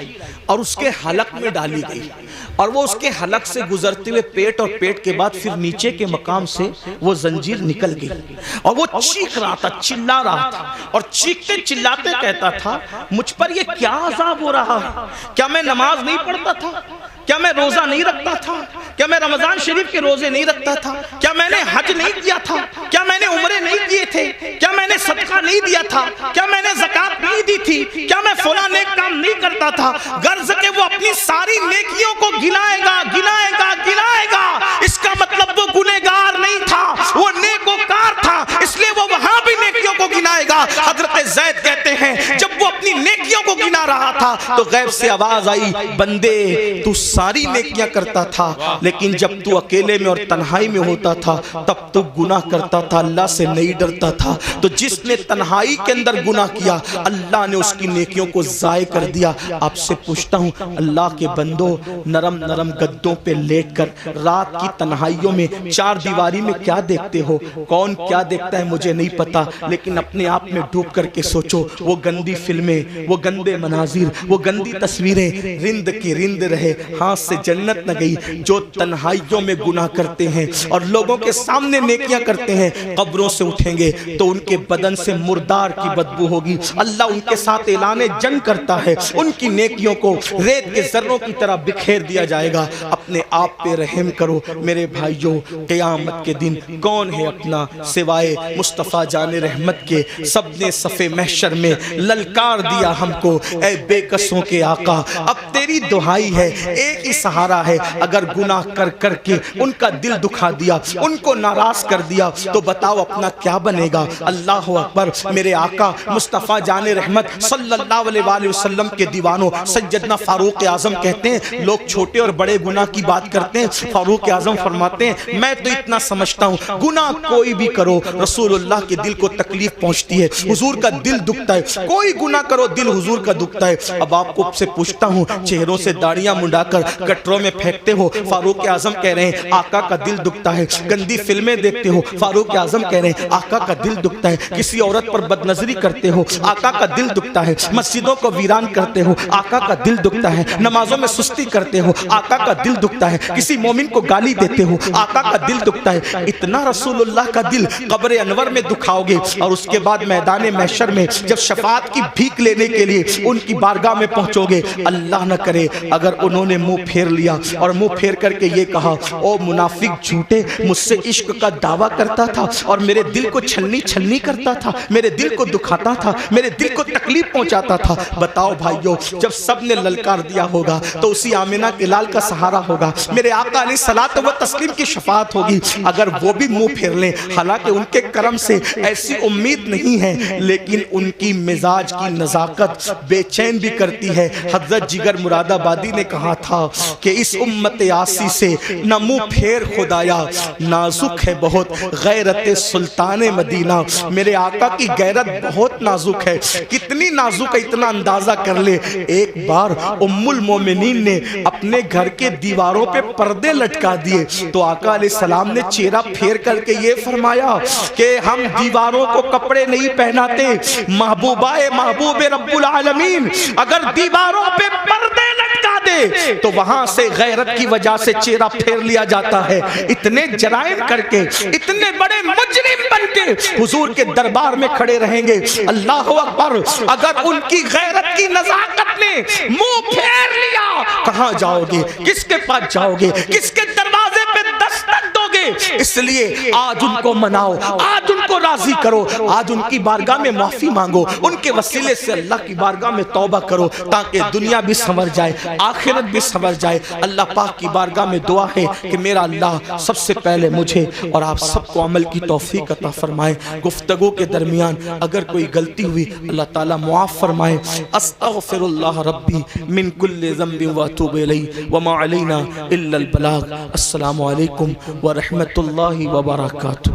اور اس کے حلق میں ڈالی گئی، اور وہ اس کے حلق سے گزرتے ہوئے پیٹ، اور پیٹ کے بعد پھر نیچے کے مقام سے وہ زنجیر نکل گئی، اور وہ چیخ رہا تھا، چلا رہا تھا، اور چیختے چلاتے کہتا تھا مجھ پر یہ کیا عذاب ہو رہا ہے؟ کیا میں نماز نہیں پڑھتا تھا؟ کیا میں روزہ نہیں رکھتا تھا؟ کیا میں رمضان شریف کے روزے نہیں رکھتا تھا؟ کیا میں نے حج نہیں کیا تھا؟ کیا میں نے عمرے نہیں کیے تھے؟ کیا میں نے صدقہ نہیں دیا تھا؟ کیا میں نے زکوٰۃ نہیں دی تھی؟ کیا میں فلاں نیک کام نہیں کرتا تھا؟ غرض کہ وہ اپنی ساری نیکیوں کو گنائے گا گنائے گا گنائے گا، اس کا مطلب وہ گنہگار نہیں تھا، وہ نیکوکار تھا، اس لیے وہ وہاں بھی نیکیوں کو گنائے گا۔ حضرت زید کہتے ہیں جب وہ اپنی نیکیوں کو مہینہ رہا تھا تو غیب سے آواز آئی، بندے تو ساری نیکیاں کرتا تھا، لیکن جب تو اکیلے میں اور تنہائی میں ہوتا تھا تب تو گناہ کرتا تھا، اللہ سے نہیں ڈرتا تھا۔ تو جس نے تنہائی کے اندر گناہ کیا اللہ نے اس کی نیکیوں کو ضائع کر دیا۔ آپ سے پوچھتا ہوں اللہ کے بندو، نرم نرم گدوں پہ لیٹ کر رات کی تنہائیوں میں چار دیواری میں کیا دیکھتے ہو؟ کون کیا دیکھتا ہے مجھے نہیں پتا، لیکن اپنے آپ میں ڈوب کر کے سوچو، وہ گندی فلمیں، وہ گندے مناظر، وہ گندی تصویریں رند کی رند رہے، ہاتھ سے جنت نہ گئی۔ جو تنہائیوں میں گناہ کرتے ہیں اور لوگوں کے سامنے نیکیاں کرتے ہیں، قبروں سے اٹھیں گے تو ان کے بدن سے مردار کی بدبو ہوگی۔ اللہ ان کے ساتھ اعلان جنگ کرتا ہے، ان کی نیکیوں کو ریت کے ذروں کی طرح بکھیر دیا جائے گا۔ اپنے آپ پہ رحم کرو میرے بھائیوں، قیامت کے دن کون ہے اپنا سوائے مصطفیٰ جان رحمت کے؟ سب نے صف محشر میں للکار دیا ہم کو، اے بے کسوں کے آقا اب تیری دہائی ہے، ایک ہی سہارا ہے۔ اگر گناہ کر کر کے ان کا دل دکھا دیا، ان کو ناراض کر دیا تو بتاؤ اپنا کیا بنے گا؟ اللہ اکبر۔ میرے آقا مصطفیٰ جان رحمت صلی اللہ علیہ وآلہ وسلم کے دیوانوں سیدنا فاروق اعظم کہتے ہیں، لوگ چھوٹے اور بڑے گناہ کی بات کرتے ہیں، فاروق اعظم فرماتے ہیں میں تو اتنا سمجھتا ہوں گناہ کوئی بھی کرو رسول اللہ کے دل کو تکلیف پہنچتی ہے، حضور کا دل دکھتا ہے، کوئی گناہ کرو دل حضور کا دکھتا ہے۔ اب آپ کو سے پوچھتا ہوں، چہروں سے داڑیاں منڈا کر گٹروں میں پھینکتے ہو، فاروق اعظم کہہ رہے ہیں آقا کا دل دکھتا ہے۔ گندی فلمیں دیکھتے ہو، فاروق اعظم کہہ رہے ہیں آقا کا دل دکھتا ہے۔ کسی عورت پر بد نظری کرتے ہو، آقا کا دل دکھتا ہے۔ مسجدوں کو ویران کرتے ہو، آقا کا دل دکھتا ہے۔ نمازوں میں سستی کرتے ہو، آقا کا دل دکھتا ہے۔ کسی مومن کو گالی دیتے ہو، آقا کا دل دکھتا ہے۔ اتنا رسول اللہ کا دل قبر انور میں دکھاؤ گے اور اس کے بعد میدان محشر میں جب شفاعت کی بھیک لینے کے لیے ان کی بارگاہ میں پہنچو گے، اللہ نہ کرے اگر انہوں نے منہ پھیر لیا اور منہ پھیر کر کے یہ کہا او منافق جھوٹے، مجھ سے عشق کا دعویٰ کرتا تھا اور میرے دل کو چھلنی چھلنی کرتا تھا، میرے دل کو دکھاتا تھا، میرے دل کو تکلیف پہنچاتا تھا۔ بتاؤ بھائیو، جب سب نے للکار دیا ہوگا تو اسی آمنہ کے لال کا سہارا ہوگا، میرے آقا علیہ الصلوۃ والتسلیم کی شفاعت ہوگی۔ اگر وہ بھی منہ پھیر لیں، حالانکہ ان کے کرم سے ایسی امید نہیں ہے، لیکن ان کی مزاج کی نزاکت بے چین بھی کرتی ہے۔ حضرت جگر مراد آبادی نے کہا تھا کہ اس امت آسی سے نہ منہ پھیر خدایا، نازک ہے بہت غیرت سلطان مدینہ۔ میرے آقا کی غیرت بہت نازک ہے، کتنی نازک ہے اتنا اندازہ کر لے۔ ایک بار ام المومنین نے اپنے گھر کے دیواروں پہ پردے لٹکا دیے تو آقا علیہ السلام نے چہرہ پھیر کر کے یہ فرمایا کہ ہم دیواروں کو کپڑے نہیں پہناتے، محبوبہ محبوب رب العالمین اگر دیواروں پہ پردے لٹکا دے تو وہاں سے غیرت کی وجہ سے چہرہ پھیر لیا جاتا ہے۔ اتنے جرائم کر کے، اتنے بڑے مجرم بن کے حضور کے دربار میں کھڑے رہیں گے، اللہ اکبر۔ اگر ان کی غیرت کی نزاکت نے منہ پھیر لیا، کہاں جاؤ گے؟ کس کے پاس جاؤ گے؟ کس کے دروازے پہ دستک دو گے؟ اس لیے آج ان کو مناؤ، آج ان کو راضی کرو، آج ان کی بارگاہ میں معافی مانگو، ان کے وسیلے سے اللہ کی بارگاہ میں توبہ کرو تاکہ دنیا بھی سنور جائے، آخرت بھی سنور جائے۔ اللہ پاک کی بارگاہ میں دعا ہے کہ میرا اللہ سب سے پہلے مجھے اور آپ سب کو عمل کی توفیق عطا فرمائے۔ گفتگو کے درمیان اگر کوئی غلطی ہوئی اللہ تعالیٰ معاف فرمائے۔ استغفر اللہ ربی من کل ذنب واتوب الیہ وما علینا الا البلاغ۔ السلام علیکم ورحمۃ اللہ وبرکاتہ۔